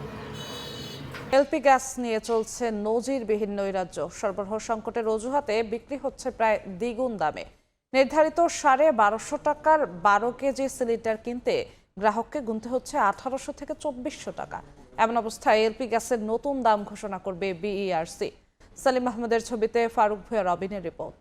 এলপি গ্যাস নিয়ে চলছে নজিরবিহীন নৈরাজ্য। সরবরাহ সংকটের অজুহাতে বিক্রি হচ্ছে প্রায় দ্বিগুণ দামে। নির্ধারিত 1250 টাকার 12 কেজি সিলিন্ডার কিনতে গ্রাহককে গুনতে হচ্ছে 1800 থেকে 2400 টাকা। এমন অবস্থায় এলপি গ্যাসের নতুন দাম ঘোষণা করবে বিইআরসি। সালিম আহমেদের ছবিতে ফারুক ভূঁইয়া রবিনের রিপোর্ট।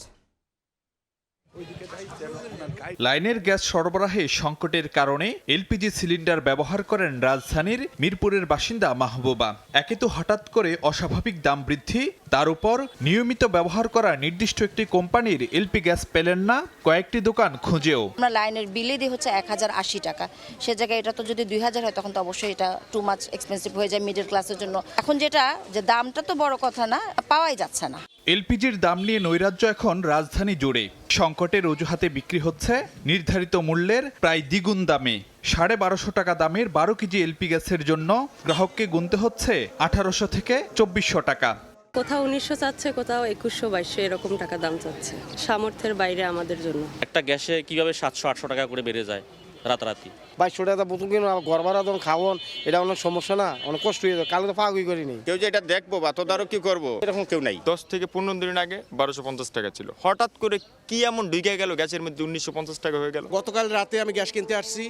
লাইনের গ্যাস সরবরাহে সংকটের কারণে এলপিজি সিলিন্ডার ব্যবহার করেন রাজধানীর মিরপুরের বাসিন্দা মাহবুবা। একে তো হঠাৎ করে অস্বাভাবিক দাম বৃদ্ধি, তার উপর নিয়মিত ব্যবহার করা নির্দিষ্ট একটি কোম্পানির এলপি গ্যাস পেলেন না কয়েকটি দোকান খুঁজেও। আমরা লাইনের বিলে দিয়ে হচ্ছে 1080 টাকা, সে জায়গায় এটা তো যদি 2000 হয় তখন তো অবশ্যই এটা টু মাচ এক্সপেন্সিভ হয়ে যায় মিডল ক্লাসের জন্য। এখন যেটা যে দামটা তো বড় কথা না, পাওয়াই যাচ্ছে না। এলপিজির দাম নিয়ে নৈরাজ্য এখন রাজধানী জুড়ে। সংকটের অজুহাতে বিক্রি হচ্ছে নির্ধারিত মূল্যের প্রায় দ্বিগুণ দামে। 1250 টাকা দামের 12 কেজি এলপি গ্যাসের জন্য গ্রাহককে গুনতে হচ্ছে 1800 থেকে 2400 টাকা। কোথাও 1900 চাচ্ছে, কোথাও 2100-2200 এরকম টাকা দাম চাচ্ছে। সামর্থ্যের বাইরে আমাদের জন্য। একটা গ্যাসে কিভাবে 700-800 টাকা করে বেড়ে যায় রাতারাতি। 2200 টাকা বোতল কিনো, ঘর ভাড়া যখন খাওয়ান, এটা অনেক সমস্যা না, অনেক কষ্ট হয়ে যায়। কালে তো ফাঁকুই করিনি। কেউ যে এটা দেখবো বা তদারকি করবো এরকম কেউ নাই। 10 থেকে 15 দিন আগে 1250 টাকা ছিল, হঠাৎ করে কি এমন ঢুকে গেল গ্যাসের মধ্যে 1950 টাকা হয়ে গেল। গতকাল রাতে আমি গ্যাস কিনতে আসছি,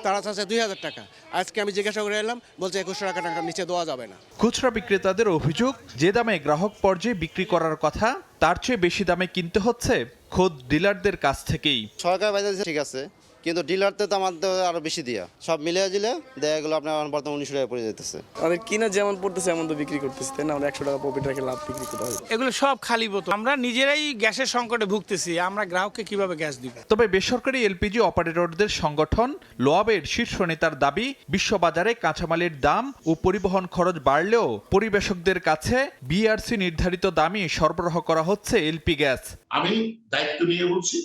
তারা চাচ্ছে 2000 টাকা। আজকে আমি জিজ্ঞাসা করে এলাম, বলছে 2100 টাকা নিচে দেওয়া যাবে না। খুচরা বিক্রেতাদের অভিযোগ, যে দামে গ্রাহক পর্যায়ে বিক্রি করার কথা তার চেয়ে বেশি দামে কিনতে হচ্ছে খোদ ডিলারদের কাছ থেকেই। সরকার বাজারে ঠিক আছে, কিন্তু ডিলারতে তো আমাদের আরো বেশি দিয়া সব মিলিয়ে দিলে দেখা গেলো আপনার বর্তমানে 1900 টাকা পড়ে যেতেছে। আমাদের কিনা যেমন পড়তেছে এমন তো বিক্রি করতেছে, তাই না? আমরা 100 টাকা প্রফিট রেখে লাভ বিক্রি করতে হবে। এগুলো সব খালি বোতল। আমরা নিজেরাই গ্যাসের সংকটে ভুগতেছি, আমরা গ্রাহককে কিভাবে গ্যাস দিব? তবে বেসরকারি এলপিজি অপারেটরদের সংগঠন লোয়াবের শীর্ষ নেতার দাবি, বিশ্ববাজারে কাঁচামালের দাম ও পরিবহন খরচ বাড়লেও পরিবেশকদের কাছে বিআরসি নির্ধারিত দামে সরবরাহ করা হচ্ছে এলপি গ্যাস। আমি দায়িত্ব নিয়ে বলছি,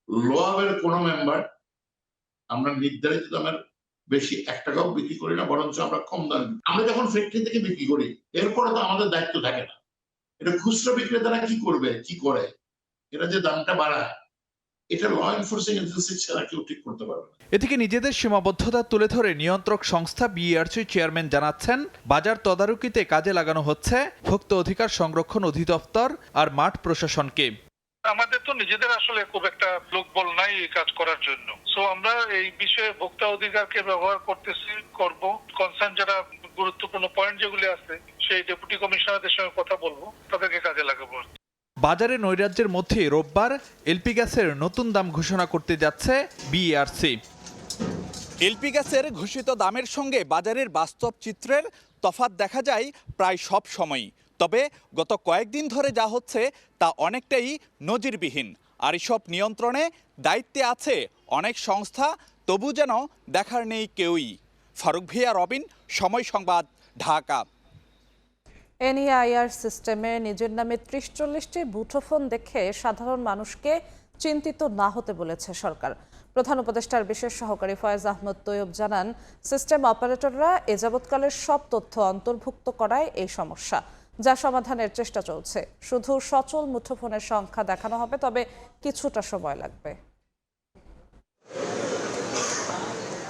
লোয়াবের কোনো মেম্বার আমরা নির্ধারিত দামের বেশি 1 টাকাও বিক্রি করি না, বরঞ্চ আমরা কম দাম। আমরা যখন ফ্যাক্টরি থেকে বিক্রি করি এরপরে তো আমাদের দায়িত্ব থাকে না। এটা খুচরা বিক্রেতারা কি করবে, কি করে, এটা যে দামটা বাড়ায়, এটা ল এনফোর্সিং এজেন্সি ছাড়া কেউ ঠিক করতে পারবে না। এদিকে নিজেদের সীমাবদ্ধতা তুলে ধরে নিয়ন্ত্রক সংস্থা বিইআরসি চেয়ারম্যান জানাচ্ছেন, বাজার তদারকিতে কাজে লাগানো হচ্ছে ভোক্তা অধিকার সংরক্ষণ অধিদপ্তর আর মাঠ প্রশাসনকে। আমাদের তো নিজেদের আসলে খুব একটা লোকবল নাই এই কাজ করার জন্য। সো আমরা এই বিষয়ে ভোক্তা অধিকারকে ব্যবহার করব। কনসার্ন যারা গুরুত্বপূর্ণ পয়েন্ট যেগুলি আছে সেই ডেপুটি কমিশনারদের সঙ্গে কথা বলবো, তাদেরকে কাজে লাগাবো। বাজারে নৈরাজ্যের মধ্যে রোববার এলপি গ্যাসের নতুন দাম ঘোষণা করতে যাচ্ছে বিইআরসি। এলপি গ্যাসের ঘোষিত দামের সঙ্গে বাজারের বাস্তব চিত্রের তফাৎ দেখা যায় প্রায় সব সময়ই। তবে গত কয়েকদিন ধরে যা হচ্ছে তা অনেকটাই নজিরবিহীন। আর এসব নিয়ন্ত্রণে দায়িত্বে আছে অনেক সংস্থা, তবু যেন দেখার নেই কেউই। ফারুক ভিয়া, রবিন, সময় সংবাদ, ঢাকা। এনইআইআর সিস্টেমে নিজের নামে ৩০-৪০টি মুঠোফোন দেখে সাধারণ মানুষকে চিন্তিত না হতে বলেছে সরকার। প্রধান উপদেষ্টার বিশেষ সহকারী ফয়েজ আহমদ তৈয়ব জানান, সিস্টেম অপারেটররা এ যাবৎকালের সব তথ্য অন্তর্ভুক্ত করায় এই সমস্যা, যা সমাধানের চেষ্টা চলছে। শুধু সচল মুঠোফোনের সংখ্যা দেখানো হবে, তবে কিছুটা সময় লাগবে।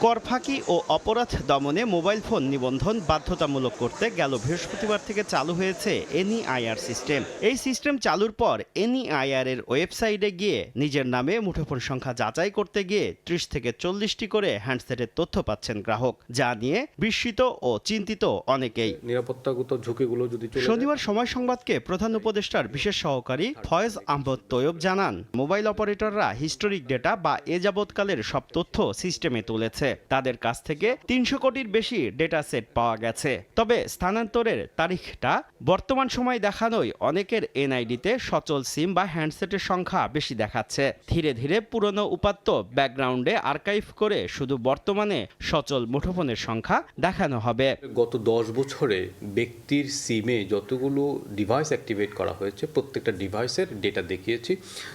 কর ফাঁকি ও অপরাধ দমনে মোবাইল ফোন নিবন্ধন বাধ্যতামূলক করতে গেল বৃহস্পতিবার থেকে চালু হয়েছে এনইআইআর সিস্টেম। এই সিস্টেম চালুর পর এনইআইআর এর ওয়েবসাইটে গিয়ে নিজের নামে মুঠোফোন সংখ্যা যাচাই করতে গিয়ে ৩০ থেকে ৪০টি করে হ্যান্ডসেটের তথ্য পাচ্ছেন গ্রাহক, যা নিয়ে বিস্মিত ও চিন্তিত অনেকেই। নিরাপত্তাগত ঝুঁকিগুলো যদি শনিবার সময় সংবাদকে প্রধান উপদেষ্টার বিশেষ সহকারী ফয়েজ আহমদ তৈয়ব জানান, মোবাইল অপারেটররা হিস্টোরিক ডেটা বা এ যাবৎকালের সব তথ্য সিস্টেমে তুলেছে। তাদের কাছ থেকে ৩০০ কোটির বেশি ডেটা সেট পাওয়া গেছে। তবে স্থানান্তরের তারিখটা বর্তমান সময় দেখানোয় অনেকের এনআইডিতে সচল সিম বা হ্যান্ডসেটের সংখ্যা বেশি দেখাচ্ছে। ধীরে ধীরে পুরনো উপাত্ত ব্যাকগ্রাউন্ডে আর্কাইভ করে শুধু বর্তমানে সচল মুঠোফোনের সংখ্যা দেখানো হবে। গত 10 বছরে ব্যক্তির সিমে যতগুলো ডিভাইস অ্যাক্টিভেট করা হয়েছে প্রত্যেকটা ডিভাইসের ডেটা দেখিয়েছি।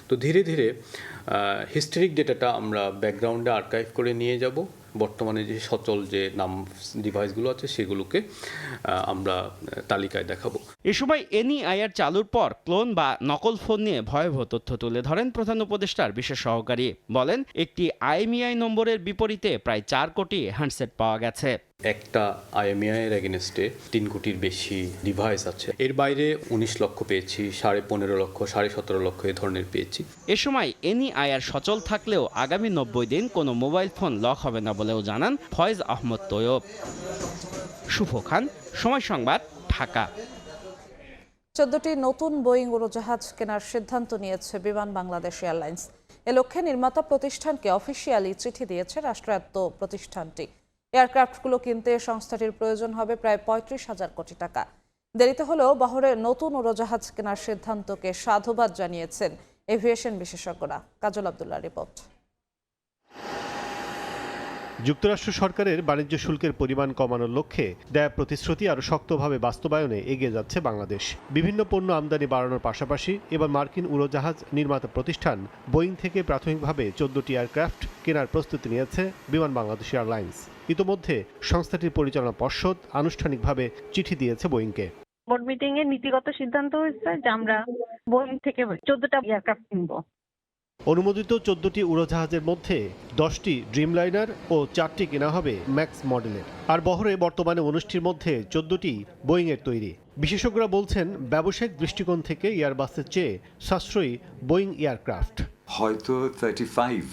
তো ধীরে ধীরে হিস্টোরিক ডেটাটা আমরা ব্যাকগ্রাউন্ডে আর্কাইভ করে নিয়ে যাব। বর্তমানে যে সচল যে নাম ডিভাইসগুলো আছে সেগুলোকে আমরা তালিকায় দেখাবো। এ সময় এনইআইআর চালুর পর ক্লোন বা নকল ফোন নিয়ে ভয়াবহ তথ্য তুলে ধরেন প্রধান উপদেষ্টার বিশেষ সহকারী। বলেন, একটি আইএমইআই নম্বরের বিপরীতে প্রায় 4 কোটি হ্যান্ডসেট পাওয়া গেছে। একটা আইএমইআই এর এগেনস্টে 3 কোটির বেশি ডিভাইস আছে। এর বাইরে 19 লক্ষ পেয়েছি, 15.5 লক্ষ, 17.5 লক্ষ এ ধরনের পেয়েছি। এ সময় এনইআইআর সচল থাকলেও আগামী 90 দিন কোনো মোবাইল ফোন লক হবে না বলেও জানান ফয়েজ আহমদ তৈয়ব। শুভ খান, সময় সংবাদ, ঢাকা। 14টি নতুন বোয়িং উড়োজাহাজ কেনার সিদ্ধান্ত নিয়েছে বিমান বাংলাদেশ এয়ারলাইন্স। এ লক্ষ্যে নির্মাতা প্রতিষ্ঠানকে অফিসিয়ালি চিঠি দিয়েছে রাষ্ট্রায়ত্ত প্রতিষ্ঠানটি। এয়ারক্রাফটগুলো কিনতে সংস্থাটির প্রয়োজন হবে প্রায় 35,000 কোটি টাকা। দেরিতে হলেও বহরে নতুন উড়োজাহাজ কেনার সিদ্ধান্তকে সাধুবাদ জানিয়েছেন এভিয়েশন বিশেষজ্ঞরা। কাজল আব্দুল্লাহ রিপোর্ট। যুক্তরাষ্ট্র সরকারের বাণিজ্য শুল্কের পরিমাণ কমানোর লক্ষ্যে দেয়া প্রতিশ্রুতি আরও শক্তভাবে বাস্তবায়নে এগিয়ে যাচ্ছে বাংলাদেশ। বিভিন্ন পণ্য আমদানি বাড়ানোর পাশাপাশি এবার মার্কিন উড়োজাহাজ নির্মাতা প্রতিষ্ঠান বোয়িং থেকে প্রাথমিকভাবে 14টি এয়ারক্রাফট কেনার প্রস্তুতি নিয়েছে বিমান বাংলাদেশ এয়ারলাইন্স। ইতোমধ্যে সংস্থাটির পরিচালনা পর্ষদ আনুষ্ঠানিকভাবে চিঠি দিয়েছে বোয়িংকে। বোর্ড মিটিং এ নীতিগত সিদ্ধান্ত হয়েছে যে আমরা বোয়িং থেকে 14টা এয়ারক্রাফট কিনবো। অনুমোদিত 14টি উড়োজাহাজের মধ্যে 10টি ড্রিমলাইনার ও 4টি কেনা হবে ম্যাক্স মডেলের। আর বহরে বর্তমানে 19টির মধ্যে 14টি বোয়িংয়ের তৈরি। বিশেষজ্ঞরা বলছেন, ব্যবসায়িক দৃষ্টিকোণ থেকে এয়ারবাসের চেয়ে সাশ্রয়ী বোয়িং এয়ারক্রাফট। হয়তো 35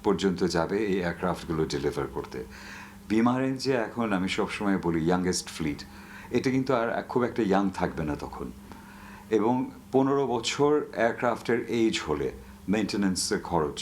পর্যন্ত যাবে এই এয়ারক্রাফটগুলো ডেলিভার করতে। বিমানের যে এখন আমি সবসময় বলি ইয়াংগেস্ট ফ্লিট, এটা কিন্তু আর খুব একটা ইয়াং থাকবে না তখন। এবং 15 বছর এয়ারক্রাফটের এজ হলে মেইনটেনেন্সের খরচ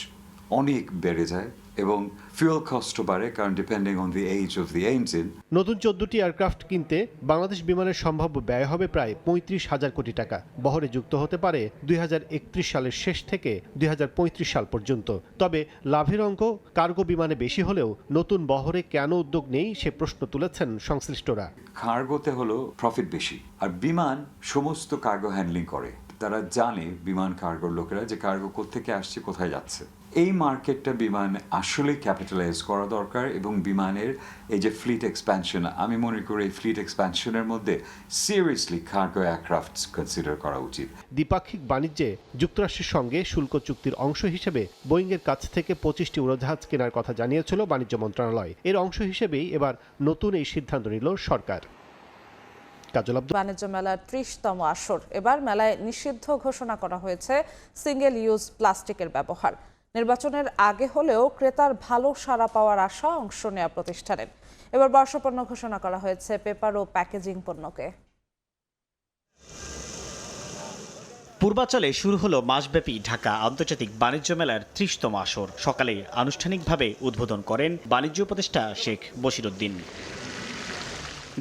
অনেক বেড়ে যায় এবং ফুয়েল কস্টও বাড়ে, কারণ depending on the age of the engine. নতুন 14টি এয়ারক্রাফট কিনতে বাংলাদেশ বিমানের সম্ভাব্য ব্যয় হবে প্রায় 35,000 কোটি টাকা। বহরে যুক্ত হতে পারে 2031 সালের শেষ থেকে 2035 সাল পর্যন্ত। তবে লাভের অঙ্ক কার্গো বিমানে বেশি হলেও নতুন বহরে কেন উদ্যোগ নেই সে প্রশ্ন তুলেছেন সংশ্লিষ্টরা। কার্গোতে হলো প্রফিট বেশি, আর বিমান সমস্ত কার্গো হ্যান্ডলিং করে। তারা জানে, বিমান কার্গোর লোকেরা, যে কার্গো কোত্থেকে আসছে, কোথায় যাচ্ছে। এই মার্কেটটা বিমান আসলে ক্যাপিটালাইজ করা দরকার এবং বিমানের এই যে ফ্লিট এক্সপ্যানশন, আমি মনে করি এই ফ্লিট এক্সপ্যানশনের মধ্যে সিরিয়াসলি কার্গো এয়ারক্রাফট কনসিডার করা উচিত। দ্বিপাক্ষিক বাণিজ্যে যুক্তরাষ্ট্রের সঙ্গে শুল্ক চুক্তির অংশ হিসেবে বোয়িংয়ের কাছ থেকে 25টি উড়োজাহাজ কেনার কথা জানিয়েছিল বাণিজ্য মন্ত্রণালয়। এর অংশ হিসেবেই এবার নতুন এই সিদ্ধান্ত নিল সরকার। বাণিজ্য মেলার 30তম আসর। এবার মেলায় নিষিদ্ধ ঘোষণা করা হয়েছে সিঙ্গেল ইউজ প্লাস্টিকের ব্যবহার। নির্বাচনের আগে হলেও ক্রেতার ভালো সাড়া পাওয়ার আশা অংশ নেওয়া প্রতিষ্ঠানের। এবার বর্ষপণ্য ঘোষণা করা হয়েছে পেপার ও প্যাকেজিং পণ্যকে। পূর্বাচলে শুরু হলো মাসব্যাপী ঢাকা আন্তর্জাতিক বাণিজ্য মেলার 30তম আসর। সকালে আনুষ্ঠানিকভাবে উদ্বোধন করেন বাণিজ্য উপদেষ্টা শেখ বশিরউদ্দিন।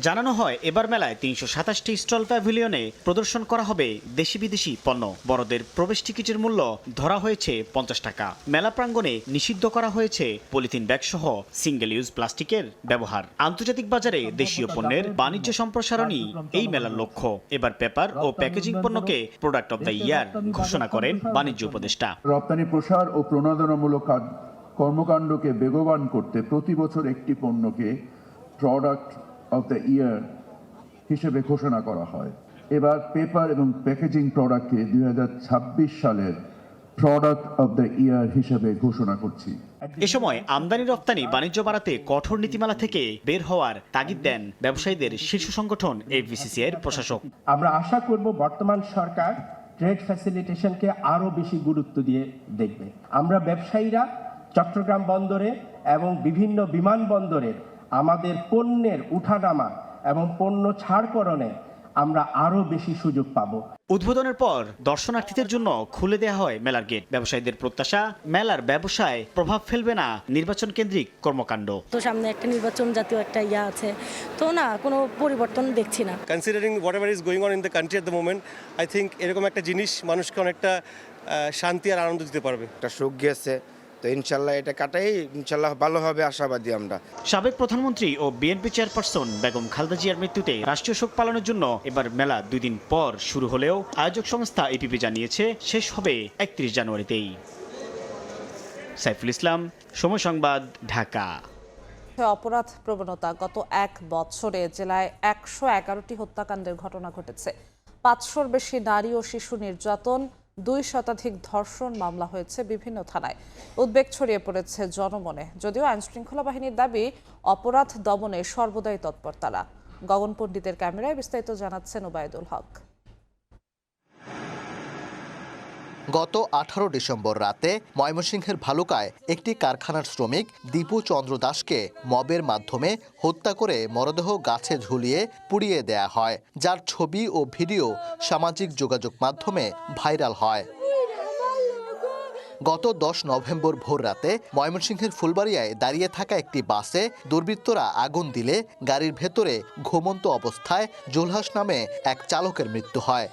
জানানো হয় এবার মেলায় 327টি স্টল প্যাভিলিয়নে প্রদর্শন করা হবে দেশি বিদেশি পণ্য। বড়দের প্রবেশ টিকিটের মূল্য ধরা হয়েছে 50 টাকা। মেলা প্রাঙ্গণে নিষিদ্ধ করা হয়েছে পলিথিন ব্যাগ সহ সিঙ্গেল ইউজ প্লাস্টিকের ব্যবহার। আন্তর্জাতিক বাজারে দেশীয় পণ্যের বাণিজ্য সম্প্রসারণই এই মেলার লক্ষ্য। এবার পেপার ও প্যাকেজিং পণ্যকে প্রোডাক্ট অব দ্য ইয়ার ঘোষণা করেন বাণিজ্য উপদেষ্টা। রপ্তানি প্রসার ও প্রণোদনামূলক কর্মকাণ্ডকে বেগবান করতে প্রতি বছর একটি পণ্যকে প্রোডাক্ট অফ দ্য ইয়ার হিসেবে ঘোষণা করা হয়। এবার পেপার এবং প্যাকেজিং প্রোডাক্টকে 2026 সালের প্রোডাক্ট অফ দ্য ইয়ার হিসেবে ঘোষণা করছি। এ সময় আমদানি রপ্তানি বাণিজ্য বাড়াতে কঠোর নীতিমালা থেকে বের হওয়ার তাগিদ দেন ব্যবসায়ীদের শীর্ষ সংগঠন এফবিসিসিআই এর প্রশাসক। আমরা আশা করব বর্তমান সরকার ট্রেড ফ্যাসিলিটেশনকে আরো বেশি গুরুত্ব দিয়ে দেখবে। আমরা ব্যবসায়ীরা চট্টগ্রাম বন্দরে এবং বিভিন্ন বিমানবন্দরে আমাদের পণ্যের উঠানামা এবং পণ্য ছাড়করণে আমরা আরো বেশি সুযোগ পাবো। উদ্বোধনের পর দর্শনার্থীদের জন্য খুলে দেওয়া হয় মেলার গেট। ব্যবসায়ীদের প্রত্যাশা, মেলার ব্যবসায় প্রভাব ফেলবে না নির্বাচন কেন্দ্রিক কর্মকাণ্ড। তো সামনে একটা নির্বাচন জাতীয় একটা ইয়া আছে, তো না কোনো পরিবর্তন দেখছি না। Considering whatever is going on in the country at the moment, I think এরকম একটা জিনিস মানুষকে অনেকটা শান্তি আর আনন্দ দিতে পারবে। একটা সুখ গেছে, তো ইনশাল্লাহ এটা কাটাই ইনশাল্লাহ ভালো হবে আশাবাদী আমরা। সাবেক প্রধানমন্ত্রী ও বিএনপি চেয়ারপারসন বেগম খালেদা জিয়ার মৃত্যুতে রাষ্ট্রীয় শোক পালনের জন্য এবার মেলা 2 দিন পর শুরু হলেও আয়োজক সংস্থা এপিপি জানিয়েছে শেষ হবে 31 জানুয়ারিতেই। সাইফুল ইসলাম, সময় সংবাদ, ঢাকা। অপরাধ প্রবণতা গত 1 বছরে জেলায় 111টি হত্যাকাণ্ডের ঘটনা ঘটেছে। 500-র বেশি নারী ও শিশু নির্যাতন, 2 শতাধিক ধর্ষণ মামলা হয়েছে বিভিন্ন থানায়। উদ্বেগ ছড়িয়ে পড়েছে জনমনে। যদিও আইনশৃঙ্খলা বাহিনীর দাবি অপরাধ দমনে সর্বদাই তৎপর তারা। গগন পণ্ডিতের ক্যামেরায় বিস্তারিত জানাচ্ছেন ওবায়দুল হক। গত 18 ডিসেম্বর রাতে ময়মনসিংহের ভালুকায় একটি কারখানার শ্রমিক দীপু চন্দ্র দাসকে মবের মাধ্যমে হত্যা করে মরদেহ গাছে ঝুলিয়ে পুড়িয়ে দেয়া হয়, যার ছবি ও ভিডিও সামাজিক যোগাযোগ মাধ্যমে ভাইরাল হয়। গত 10 নভেম্বর ভোর রাতে ময়মনসিংহের ফুলবাড়িয়ায় দাঁড়িয়ে থাকা একটি বাসে দুর্বৃত্তরা আগুন দিলে গাড়ির ভেতরে ঘুমন্ত অবস্থায় জুলহাস নামে এক চালকের মৃত্যু হয়।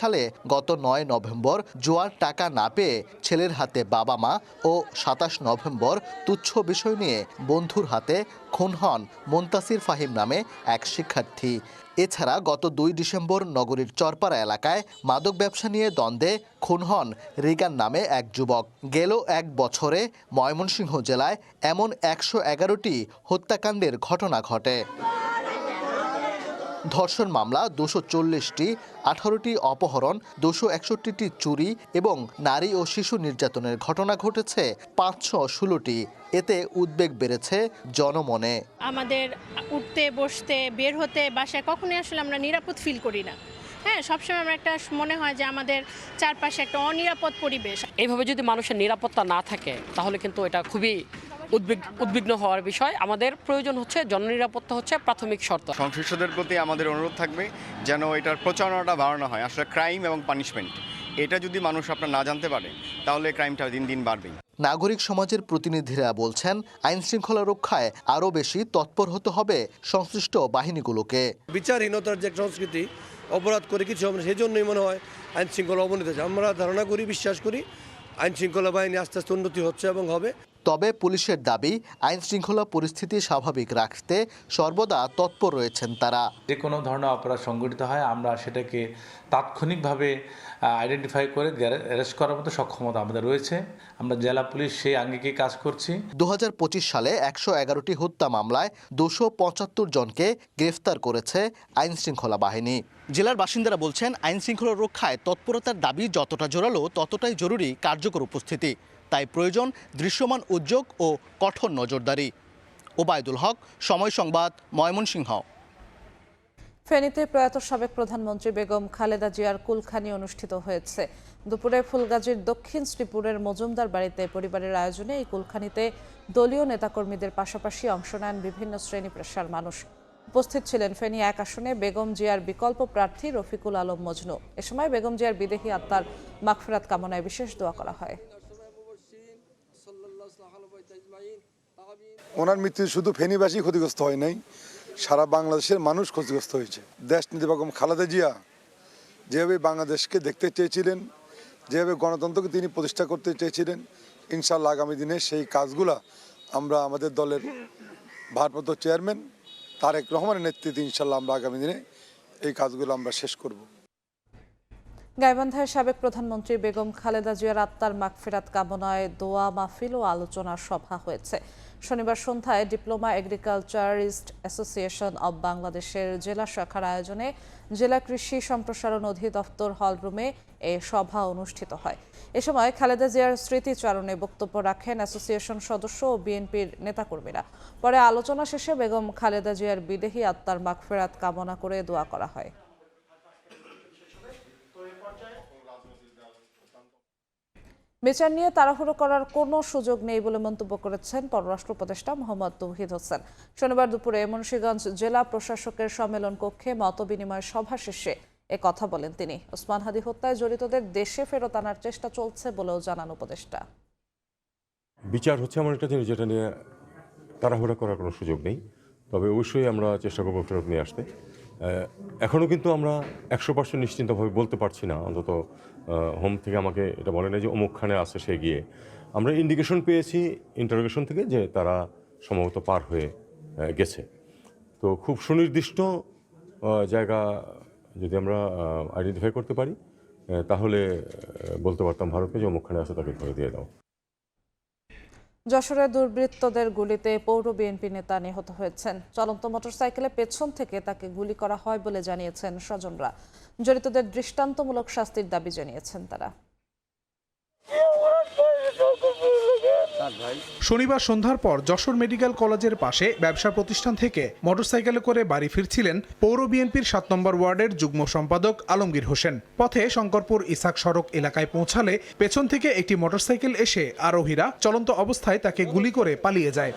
সালে গত 9 নভেম্বর জোয়ার টাকা না পেয়ে ছেলের হাতে বাবা মা ও 27 নভেম্বর তুচ্ছ বিষয় নিয়ে বন্ধুর হাতে খুন হন মুনতাসির ফাহিম নামে এক শিক্ষার্থী। এছাড়া গত 2 ডিসেম্বর নগরীর চরপাড়া এলাকায় মাদক ব্যবসা নিয়ে দ্বন্দ্বে খুন হন রিগান নামে এক যুবক। গেল 1 বছরে ময়মনসিংহ জেলায় এমন 111টি হত্যাকাণ্ডের ঘটনা ঘটে। ধর্ষণ মামলা 240টি, 18টি অপহরণ, 261টি চুরি এবং নারী ও শিশু নির্যাতনের ঘটনা ঘটেছে 516টি। এতে উদ্বেগ বেড়েছে জনমনে। আমাদের উঠতে বসতে বের হতে বাসায় কখনোই আসলে আমরা নিরাপদ ফিল করি না। হ্যাঁ, সবসময় আমরা একটা মনে হয় যে আমাদের চারপাশে একটা অনিরাপদ পরিবেশ। এইভাবে যদি মানুষের নিরাপত্তা না থাকে তাহলে কিন্তু এটা খুবই উদ্বিগ্ন হওয়ার বিষয়। আমাদের প্রয়োজন হচ্ছে জননিরাপত্তা হচ্ছে প্রাথমিক শর্ত। সংশ্লিষ্টদের প্রতি আমাদের অনুরোধ থাকবে যেন এটার প্রচারণাটা বাড়ানো হয়। আসলে ক্রাইম এবং পানিশমেন্ট এটা যদি মানুষ আপনার না জানতে পারে তাহলে ক্রাইমটা দিন দিন বাড়বে। নাগরিক সমাজের প্রতিনিধিরা বলছেন আইন শৃঙ্খলা রক্ষায় আরও বেশি তৎপর হতে হবে সংশ্লিষ্ট বাহিনীগুলোকে। বিচারহীনতার যে সংস্কৃতি, অপরাধ করে কিছু হবে সেই জন্যই মনে হয় আইন শৃঙ্খলা অবনতি হচ্ছে। আমরা ধারণা করি, বিশ্বাস করি আইন শৃঙ্খলা বাহিনী আস্তে আস্তে উন্নতি হচ্ছে এবং হবে। তবে পুলিশের দাবি আইন শৃঙ্খলা পরিস্থিতি স্বাভাবিক রাখতে সর্বদা তৎপর রয়েছেন তারা। যে কোনো ধরনের অপরাধ সংঘটিত হয় আমরা সেটাকে তাৎক্ষণিকভাবে আইডেন্টিফাই করে অ্যারেস্ট করার মতো সক্ষমতা আমাদের রয়েছে। আমরা জেলা পুলিশ সেই আঙ্গিকে কাজ করছি। 2025 সালে 111টি হত্যা মামলায় 275 জনকে গ্রেফতার করেছে আইন শৃঙ্খলা বাহিনী। জেলার বাসিন্দারা বলছেন আইন শৃঙ্খলা রক্ষায় তৎপরতার দাবি যতটা জোরালো ততটাই জরুরি কার্যকর উপস্থিতি। তাই প্রয়োজন দৃশ্যমান উদ্যোগ ও কঠোর নজরদারি। ওবায়দুল হক, সময় সংবাদ, ময়মনসিংহ। ফেনীতে প্রয়াত সাবেক প্রধানমন্ত্রী বেগম খালেদা জিয়ার কুলখানি অনুষ্ঠিত হয়েছে। দুপুরে ফুলগাজীর দক্ষিণ শ্রীপুরের মজুমদার বাড়িতে পরিবারের আয়োজনে এই কুলখানিতে দলীয় নেতাকর্মীদের পাশাপাশি অংশ নেন বিভিন্ন শ্রেণী পেশার মানুষ। উপস্থিত ছিলেন ফেনী 1 আসনে বেগম জিয়ার বিকল্প প্রার্থী রফিকুল আলম মজনু। এ সময় বেগম জিয়ার বিদেহী আত্মার মাগফিরাত কামনায় বিশেষ দোয়া করা হয়। ওনার মৃত্যু শুধু ফেনীবাসী ক্ষতিগ্রস্ত হয় নাই, সারা বাংলাদেশের মানুষ ক্ষতিগ্রস্ত হয়েছে। দেশনেত্রী বেগম খালেদা জিয়া যেভাবে বাংলাদেশকে দেখতে চেয়েছিলেন, যেভাবে গণতন্ত্রকে তিনি প্রতিষ্ঠা করতে চেয়েছিলেন, ইনশাআল্লাহ আগামী দিনে সেই কাজগুলা আমরা আমাদের দলের ভারপ্রাপ্ত চেয়ারম্যান তারেক রহমানের নেতৃত্বে ইনশাআল্লাহ আমরা আগামী দিনে এই কাজগুলো আমরা শেষ করব। গাইবান্ধায় সাবেক প্রধানমন্ত্রী বেগম খালেদা জিয়ার আত্মার মাগফিরাত কামনায় দোয়া মাহফিল ও আলোচনা সভা হয়েছে। শনিবার সন্ধ্যায় ডিপ্লোমা এগ্রিকালচারিস্ট অ্যাসোসিয়েশন অব বাংলাদেশের জেলা শাখার আয়োজনে জেলা কৃষি সম্প্রসারণ অধিদপ্তর হলরুমে এ সভা অনুষ্ঠিত হয়। এ সময় খালেদা জিয়ার স্মৃতিচারণে বক্তব্য রাখেন অ্যাসোসিয়েশন সদস্য ও বিএনপির নেতাকর্মীরা। পরে আলোচনা শেষে বেগম খালেদা জিয়ার বিদেহী আত্মার মাগফিরাত কামনা করে দোয়া করা হয়। বিচার নিয়ে তাড়াহুড়ো করার কোনো সুযোগ নেই বলে মন্তব্য করেছেন পররাষ্ট্র উপদেষ্টা মোহাম্মদ তৌহিদ হোসেন। শনিবার দুপুরে মুন্সিগঞ্জ জেলা প্রশাসকের সম্মেলন কক্ষে মতবিনিময় সভা শেষে এ কথা বলেন তিনি। ওসমান হাদি হত্যায় জড়িতদের দেশে ফেরত আনার চেষ্টা চলছে বলেও জানান উপদেষ্টা। বিচার হচ্ছে এমন একটা জিনিস যেটা নিয়ে তাড়াহুড়া করার কোনো সুযোগ নেই, তবে অবশ্যই আমরা চেষ্টা করবো ফেরত নিয়ে আসতে। এখনও কিন্তু আমরা 100% নিশ্চিন্তভাবে বলতে পারছি না, অন্তত হোম থেকে আমাকে এটা বলে না যে অমুকখানে আছে সে গিয়ে। আমরা ইন্ডিকেশন পেয়েছি ইন্টারোগেশন থেকে যে তারা সম্ভবত পার হয়ে গেছে। তো খুব সুনির্দিষ্ট জায়গা যদি আমরা আইডেন্টিফাই করতে পারি তাহলে বলতে পারতাম ভারতকে যে অমুকখানে আছে তাকে ধরে দিয়ে দাও। যশোরে দুর্বৃত্তদের গুলিতে পৌর বিএনপি নেতা নিহত হয়েছেন। চলন্ত মোটরসাইকেলে পেছন থেকে তাকে গুলি করা হয় বলে জানিয়েছেন স্বজনরা। জড়িতদের দৃষ্টান্তমূলক শাস্তির দাবি জানিয়েছেন তারা। শনিবার সন্ধ্যার পর যশোর মেডিকেল কলেজের পাশে ব্যবসা প্রতিষ্ঠান থেকে মোটরসাইকেলে করে বাড়ি ফিরছিলেন পৌর বিএনপির 7 নম্বর ওয়ার্ডের যুগ্ম সম্পাদক আলমগীর হোসেন। পথে শঙ্করপুর ইসাক সড়ক এলাকায় পৌঁছালে পেছন থেকে একটি মোটরসাইকেল এসে আরোহীরা চলন্ত অবস্থায় তাকে গুলি করে পালিয়ে যায়।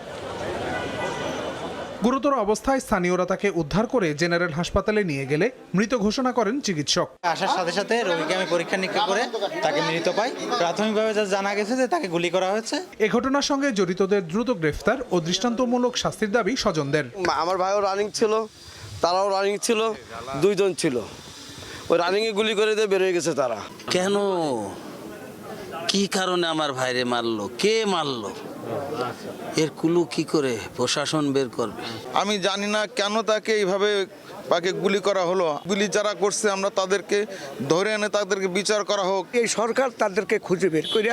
গুরুতর অবস্থায় স্থানীয়রা তাকে উদ্ধার করে জেনারেল হাসপাতালে নিয়ে গেলে মৃত ঘোষণা করেন চিকিৎসক। আসার সাথে সাথে রোগীকে আমি পরীক্ষা নিরীক্ষা করে তাকে মৃত পাই। প্রাথমিকভাবে যা জানা গেছে যে তাকে গুলি করা হয়েছে। এ ঘটনার সঙ্গে জড়িতদের দ্রুত গ্রেফতার ও দৃষ্টান্তমূলক শাস্তির দাবি স্বজনদের। আমার ভাইও রানিং ছিল, তারাও রানিং ছিল, 2 জন ছিল। ওই রানিংয়ে গুলি করে দিয়ে বের হয়ে গেছে তারা। কেন, কি কারণে আমার ভাইরে মারলো, কে মারলো, এর কুলু কি করে প্রশাসন বের করবে? আমি জানি না কেন তাকে এইভাবে তাকে গুলি করা হলো। গুলি যারা করছে আমরা তাদেরকে ধরে এনে তাদেরকে বিচার করা হোক। এই সরকার তাদেরকে খুঁজে বের করে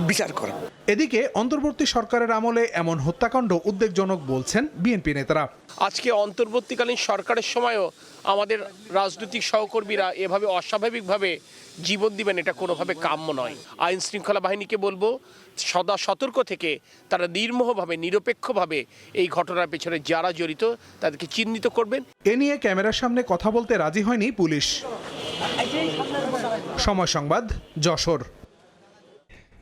বিচার করে। এদিকে অন্তর্বর্তী সরকারের আমলে এমন হত্যাকাণ্ড উদ্বেগজনক বলছেন বিএনপি নেতারা। আজকে অন্তর্বর্তীকালীন সরকারের সময়ও আমাদের রাজনৈতিক সহকর্মীরা এভাবে অস্বাভাবিকভাবে জীবন দিবেন, এটা কোনোভাবে কাম্য নয়। আইন শৃঙ্খলা বাহিনীকে বলবো সদা সতর্ক থেকে তারা নির্মোহভাবে নিরপেক্ষভাবে এই ঘটনার পেছনে যারা জড়িত তাদেরকে চিহ্নিত করবেন। এ নিয়ে ক্যামেরার সামনে কথা বলতে রাজি হয়নি পুলিশ। সময় সংবাদ, যশোর।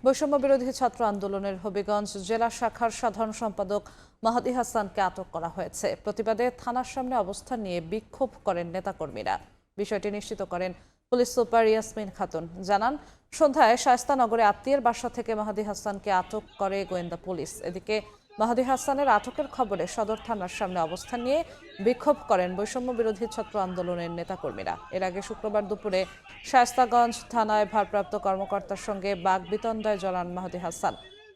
বৈষম্য বিরোধী ছাত্র আন্দোলনের হবিগঞ্জ জেলা শাখার সাধারণ সম্পাদক মাহাদি হাসানকে আটক করা হয়েছে। প্রতিবাদে থানার সামনে অবস্থান নিয়ে বিক্ষোভ করেন নেতাকর্মীরা। বিষয়টি নিশ্চিত করেন পুলিশ সুপার ইয়াসমিন খাতুন। জানান, সন্ধ্যায় শায়েস্তানগরে আত্মীয়ের বাসা থেকে মাহাদি হাসানকে আটক করে গোয়েন্দা পুলিশ। এদিকে মাহাদি হাসানের আটকের খবরে সদর থানার সামনে অবস্থান নিয়ে বিক্ষোভ করেন বৈষম্য বিরোধী ছাত্র আন্দোলনের নেতাকর্মীরা। এর আগে শুক্রবার দুপুরে শায়েস্তাগঞ্জ থানায় ভারপ্রাপ্ত কর্মকর্তার সঙ্গে বাগবিতণ্ডায় জড়ান মাহাদি হাসান।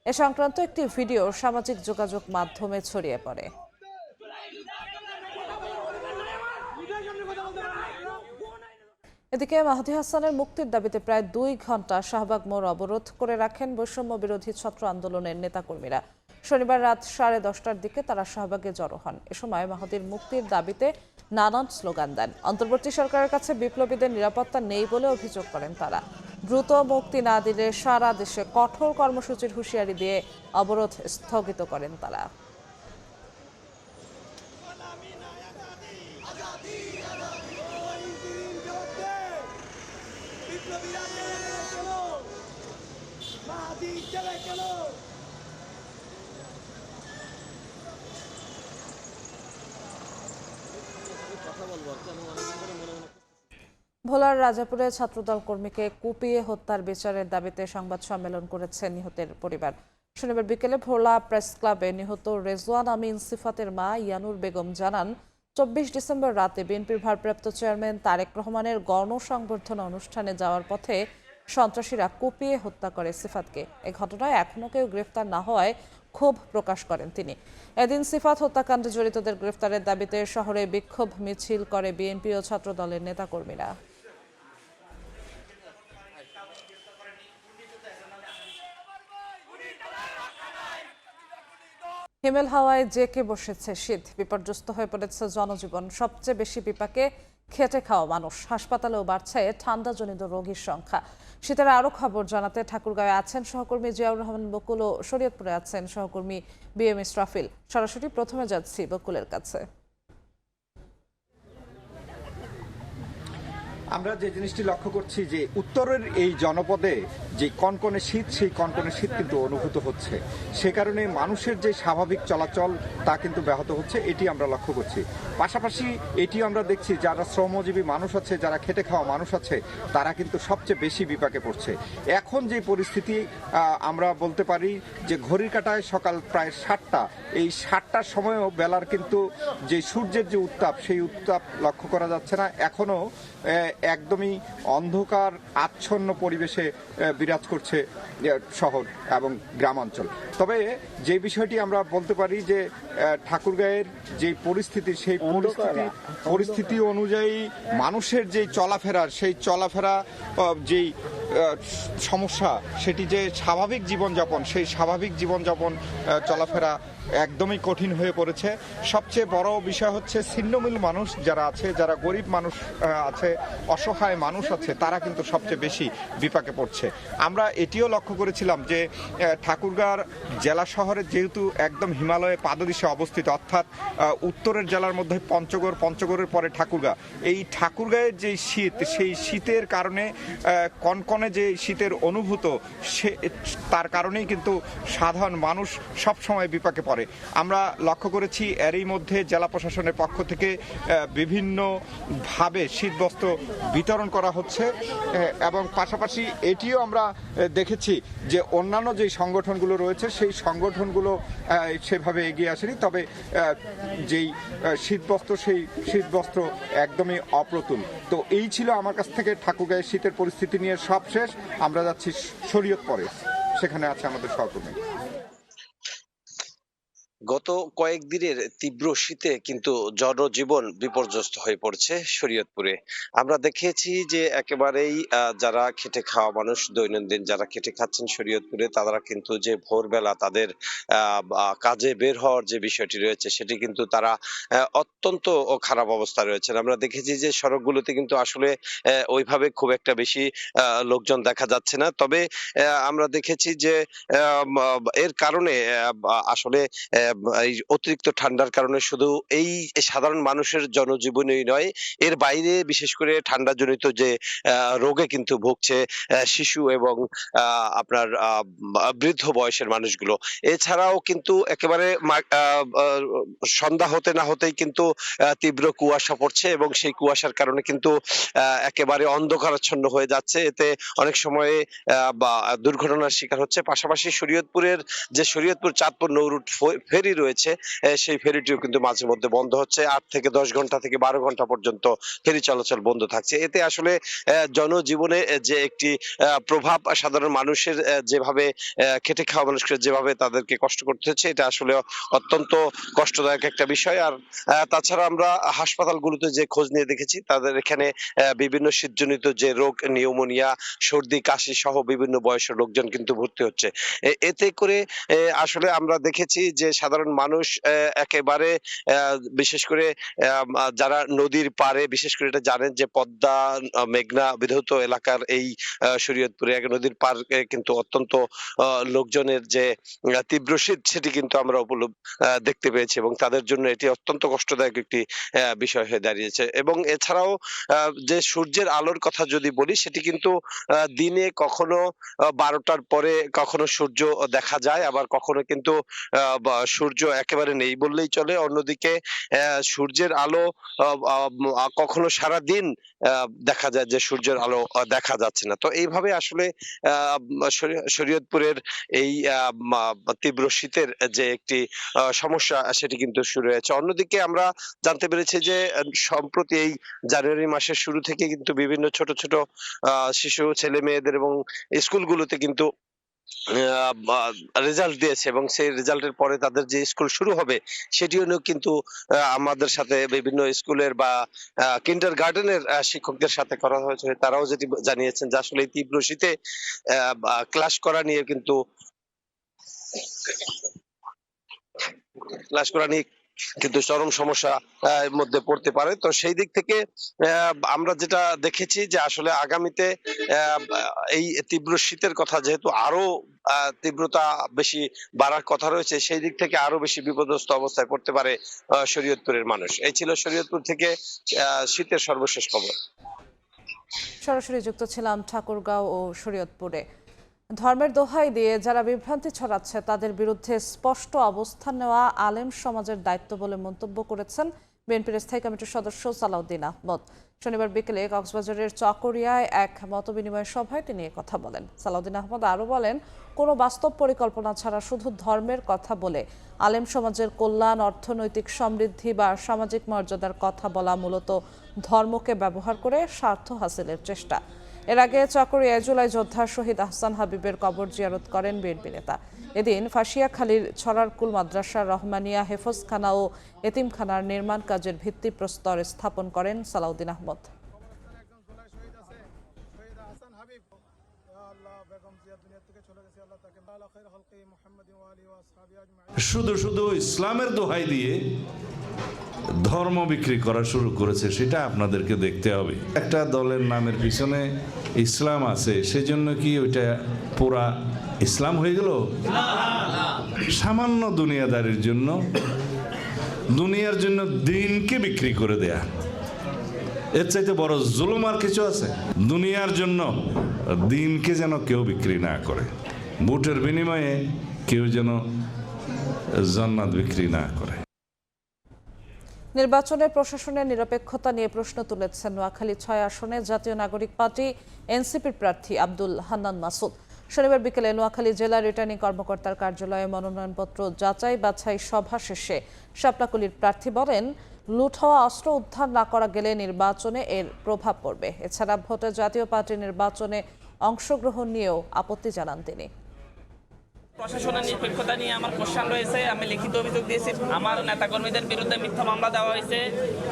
এ সংক্রান্ত একটি ভিডিও সামাজিক যোগাযোগ মাধ্যমে ছড়িয়ে পড়ে। এদিকে মাহাদি হাসানের মুক্তির দাবিতে প্রায় 2 ঘন্টা শাহবাগ মোড় অবরোধ করে রাখেন বৈষম্য বিরোধী ছাত্র আন্দোলনের নেতাকর্মীরা। শনিবার রাত 10:30টার দিকে তারা শাহবাগে জড়ো হন। এ সময় মাহাদির মুক্তির দাবিতে নানান স্লোগান দেন। অন্তর্বর্তী সরকারের কাছে বিপ্লবীদের নিরাপত্তা নেই বলে অভিযোগ করেন তারা। দ্রুত মুক্তি না দিলে সারা দেশে কঠোর কর্মসূচির হুঁশিয়ারি দিয়ে অবরোধ স্থগিত করেন তারা। ভোলার রাজাপুরে ছাত্রদল কর্মীকে কুপিয়ে হত্যার বিচারের দাবিতে সংবাদ সম্মেলন করেছে নিহতের পরিবার। শনিবার বিকেলে ভোলা প্রেস ক্লাবে নিহত রেজওয়ান আমিন সিফাতের মা ইয়ানুর বেগম জানান, 24 ডিসেম্বর রাতে বিএনপির ভারপ্রাপ্ত চেয়ারম্যান তারেক রহমানের গণসংবর্ধনা অনুষ্ঠানে যাওয়ার পথে সন্ত্রাসীরা কুপিয়ে হত্যা করে সিফাতকে। এই ঘটনায় এখনও কেউ গ্রেফতার না হওয়ায় ক্ষোভ প্রকাশ করেন তিনি। এদিন সিফাত হত্যাকাণ্ডে জড়িতদের গ্রেফতারের দাবিতে শহরে বিক্ষোভ মিছিল করে বিএনপি ও ছাত্রদলের নেতাকর্মীরা। হিমেল হাওয়ায় জেঁকে বসেছে শীত, বিপর্যস্ত হয়ে পড়েছে জনজীবন। সবচেয়ে বেশি বিপাকে খেটে খাওয়া মানুষ। হাসপাতালেও বাড়ছে ঠান্ডাজনিত রোগীর সংখ্যা। শীতের আরও খবর জানাতে ঠাকুরগাঁয়ে আছেন সহকর্মী জিয়াউর রহমান বকুল ও শরীয়তপুরে আছেন সহকর্মী বিএম ইসরাফিল। সরাসরি প্রথমে যাচ্ছি বকুলের কাছে। আমরা যে জিনিসটি লক্ষ্য করছি যে উত্তরের এই জনপদে যে কনকনে শীত, সেই কনকনে শীত কিন্তু অনুভূত হচ্ছে। সে কারণে মানুষের যে স্বাভাবিক চলাচল তা কিন্তু ব্যাহত হচ্ছে, এটি আমরা লক্ষ্য করছি। পাশাপাশি এটিও আমরা দেখছি যারা শ্রমজীবী মানুষ আছে, যারা খেটে খাওয়া মানুষ আছে, তারা কিন্তু সবচেয়ে বেশি বিপাকে পড়ছে। এখন যে পরিস্থিতি আমরা বলতে পারি যে ঘড়ির কাঁটায় সকাল প্রায় 7টা, এই 7টার সময়ও বেলার কিন্তু যে সূর্যের যে উত্তাপ, সেই উত্তাপ লক্ষ্য করা যাচ্ছে না। এখনও একদমই অন্ধকার আচ্ছন্ন পরিবেশে বিরাজ করছে শহর এবং গ্রামাঞ্চল। তবে যে বিষয়টি আমরা বলতে পারি যে ঠাকুরগাঁয়ের যে পরিস্থিতি, সেই পরিস্থিতি অনুযায়ী মানুষের যে চলাফেরা, সেই চলাফেরা যেই সমস্যা, সেটি যে স্বাভাবিক জীবনযাপন, সেই স্বাভাবিক জীবনযাপন চলাফেরা একদমই কঠিন হয়ে পড়েছে। সবচেয়ে বড় বিষয় হচ্ছে ছিন্নমূল মানুষ যারা আছে, যারা গরিব মানুষ আছে, অসহায় মানুষ আছে, তারা কিন্তু সবচেয়ে বেশি বিপাকে পড়ছে। আমরা এটিও লক্ষ্য করেছিলাম যে ঠাকুরগাঁও জেলা শহরে যেহেতু একদম হিমালয়ে পাদদেশে অবস্থিত, অর্থাৎ উত্তরের জেলার মধ্যে পঞ্চগড়ের পরে ঠাকুরগাঁও, এই ঠাকুরগাঁয়ের যে শীত, সেই শীতের কারণে কনকনে যে শীতের অনুভূত, তার কারণেই কিন্তু সাধারণ মানুষ সবসময় বিপাকে পড়ে। আমরা লক্ষ্য করেছি এরই মধ্যে জেলা প্রশাসনের পক্ষ থেকে বিভিন্নভাবে শীতবস্ত্র বিতরণ করা হচ্ছে এবং পাশাপাশি এটিও আমরা দেখেছি যে অন্যান্য যে সংগঠনগুলো রয়েছে, সেই সংগঠনগুলো সেভাবে এগিয়ে আসেনি। তবে যেই শীতবস্ত্র, সেই শীতবস্ত্র একদমই অপ্রতুল। তো এই ছিল আমার কাছ থেকে ঠাকুরগাঁয়ের শীতের পরিস্থিতি নিয়ে সবশেষ। আমরা যাচ্ছি শরীয়তপুরে, সেখানে আছে আমাদের সহকর্মী। গত কয়েকদিনের তীব্র শীতে কিন্তু জনজীবন বিপর্যস্ত হয়ে পড়ছে শরীয়তপুরে। আমরা দেখেছি যে একেবারেই যারা খেটে খাওয়া মানুষ, দৈনন্দিন যারা খেটে খাচ্ছেন শরীয়তপুরে, তারা কিন্তু যে ভোরবেলা তাদের কাজে বের হওয়ার যে বিষয়টি রয়েছে, সেটি কিন্তু তারা অত্যন্ত খারাপ অবস্থায় রয়েছেন। আমরা দেখেছি যে সড়কগুলোতে কিন্তু আসলে ওইভাবে খুব একটা বেশি লোকজন দেখা যাচ্ছে না। তবে আমরা দেখেছি যে এর কারণে আসলে এই অতিরিক্ত ঠান্ডার কারণে শুধু এই সাধারণ মানুষের জনজীবনই নয়, এর বাইরে বিশেষ করে ঠান্ডাজনিত যে রোগে কিন্তু ভুগছে শিশু এবং আপনার বৃদ্ধ বয়সের মানুষগুলো। এছাড়াও কিন্তু একেবারে সন্ধ্যা হতে না হতেই কিন্তু তীব্র কুয়াশা পড়ছে এবং সেই কুয়াশার কারণে কিন্তু একেবারে অন্ধকারাচ্ছন্ন হয়ে যাচ্ছে। এতে অনেক সময়ে দুর্ঘটনার শিকার হচ্ছে। পাশাপাশি শরীয়তপুর চাঁদপুর নৌরুট ফেরি রয়েছে, সেই ফেরিটিও কিন্তু মাঝে মধ্যে বন্ধ হচ্ছে। 8 থেকে 10 ঘন্টা থেকে 12 ঘন্টা পর্যন্ত ফেরি চলাচল বন্ধ থাকছে। এতে আসলে জনজীবনে যে একটি প্রভাব, সাধারণ মানুষের যেভাবে খেটে খাওয়া মানুষকে যেভাবে তাদেরকে কষ্ট করতে হচ্ছে, এটা আসলে অত্যন্ত কষ্টদায়ক একটা বিষয়। আর তাছাড়া আমরা হাসপাতালগুলোতে যে খোঁজ নিয়ে দেখেছি, তাদের এখানে বিভিন্ন শীতজনিত যে রোগ, নিউমোনিয়া, সর্দি, কাশি সহ বিভিন্ন বয়সের লোকজন কিন্তু ভর্তি হচ্ছে। এতে করে আসলে আমরা দেখেছি যে সাধারণ মানুষ একেবারে বিশেষ করে যারা নদীর পাড়ে, বিশেষ করে এটা জানেন যে পদ্মা মেঘনা বিধৌত এলাকার এই শরীয়তপুরে নদীর পাড় কিন্তু অত্যন্ত লোকজনের যে তীব্র শীত, সেটি কিন্তু আমরা দেখতে পেয়েছি এবং তাদের জন্য এটি অত্যন্ত কষ্টদায়ক একটি বিষয় হয়ে দাঁড়িয়েছে। এবং এছাড়াও যে সূর্যের আলোর কথা যদি বলি, সেটি কিন্তু দিনে কখনো 12টার পরে কখনো সূর্য দেখা যায়, আবার কখনো কিন্তু সূর্য একেবারে নেই বললেই চলে। অন্যদিকে সূর্যের আলো কখনো সারা দিন দেখা যায় যে সূর্যের আলো দেখা যাচ্ছে না। তো এইভাবে আসলে শরীয়তপুরের এই তীব্র শীতের যে একটি সমস্যা সেটি কিন্তু শুরু হয়েছে। অন্যদিকে আমরা জানতে পেরেছি যে সম্প্রতি এই জানুয়ারি মাসের শুরু থেকে কিন্তু বিভিন্ন ছোট ছোট শিশু ছেলে মেয়েদের এবং স্কুলগুলোতে কিন্তু রেজাল্ট দিয়েছে এবং সেই রেজাল্টের পরে তাদের যে স্কুল শুরু হবে সেটিও কিন্তু আমাদের সাথে বিভিন্ন স্কুলের বা কিন্ডার গার্ডেনের শিক্ষকদের সাথে করা হয়েছে। তারাও যেটি জানিয়েছেন যে আসলে এই তীব্র শীতে ক্লাস করা নিয়ে কিন্তু চরম সমস্যা মধ্যে পড়তে পারে। তো সেই দিক থেকে আমরা যেটা দেখেছি যে আসলে আগামীতে এই তীব্র শীতের কথা যেহেতু আরো তীব্রতা বেশি বাড়ার কথা রয়েছে, সেই দিক থেকে আরো বেশি বিপদগ্রস্ত অবস্থায় পড়তে পারে শরীয়তপুরের মানুষ। এই ছিল শরীয়তপুর থেকে শীতের সর্বশেষ খবর। সরাসরি যুক্ত ছিলাম ঠাকুরগাঁও ও শরীয়তপুরে। ধর্মের দোহাই দিয়ে যারা বিভ্রান্তি ছড়াচ্ছে তাদের বিরুদ্ধে স্পষ্ট অবস্থান নেওয়া আলেম সমাজের দায়িত্ব বলে মন্তব্য করেছেন বিএনপির স্থায়ী কমিটির সদস্য সালাউদ্দিন আহমদ। শনিবার বিকেলে কক্সবাজারের চকরিয়ায় এক মতবিনিময় সভায় তিনি কথা বলেন। সালাউদ্দিন আহমদ আরও বলেন, কোনো বাস্তব পরিকল্পনা ছাড়া শুধু ধর্মের কথা বলে আলেম সমাজের কল্যাণ, অর্থনৈতিক সমৃদ্ধি বা সামাজিক মর্যাদার কথা বলা মূলত ধর্মকে ব্যবহার করে স্বার্থ হাসিলের চেষ্টা। এর আগে চকরিয়ায় জুলাই যোদ্ধা শহীদ আহসান হাবিবের কবর জিয়ারত করেন বিএনপি নেতা। এদিন ফাঁসিয়াখালীর ছড়ারকুল মাদ্রাসা, রহমানিয়া হেফজখানা ও এতিমখানার নির্মাণ কাজের ভিত্তিপ্রস্তর স্থাপন করেন সালাউদ্দিন আহমদ। শুধু শুধু ইসলামের দোহাই দিয়ে ধর্ম বিক্রি করা শুরু করেছে, সেটা আপনাদেরকে দেখতে হবে। একটা দলের নামের পিছনে ইসলাম আছে, সেজন্য কি ওইটা পুরা ইসলাম হয়ে গেল? সামান্য দুনিয়াদারির জন্য, দুনিয়ার জন্য দিনকে বিক্রি করে দেয়া, এর চাইতে বড় জুলুম আর কিছু আছে? দুনিয়ার জন্য দিনকে যেন কেউ বিক্রি না করে, ভোটের বিনিময়ে কেউ যেন জান্নাত বিক্রি না করে। নির্বাচনের প্রশাসনের নিরপেক্ষতা নিয়ে প্রশ্ন তুলেছেন নোয়াখালী 6 আসনে জাতীয় নাগরিক পার্টি এনসিপির প্রার্থী আব্দুল হান্নান মাসুদ। শনিবার বিকেলে নোয়াখালী জেলা রিটার্নিং কর্মকর্তার কার্যালয়ে মনোনয়নপত্র যাচাই বাছাই সভা শেষে শাপলাকুলির প্রার্থী বলেন, লুট হওয়া অস্ত্র উদ্ধার না করা গেলে নির্বাচনে এর প্রভাব পড়বে। এছাড়া ভোটে জাতীয় পার্টির নির্বাচনে অংশগ্রহণ নিয়েও আপত্তি জানান তিনি। প্রশাসনের নিরপেক্ষতা নিয়ে আমার কোশ্চেন রয়েছে। আমি লিখিত অভিযোগ দিয়েছি, আমার নেতাকর্মীদের বিরুদ্ধে মিথ্যা মামলা দেওয়া হয়েছে।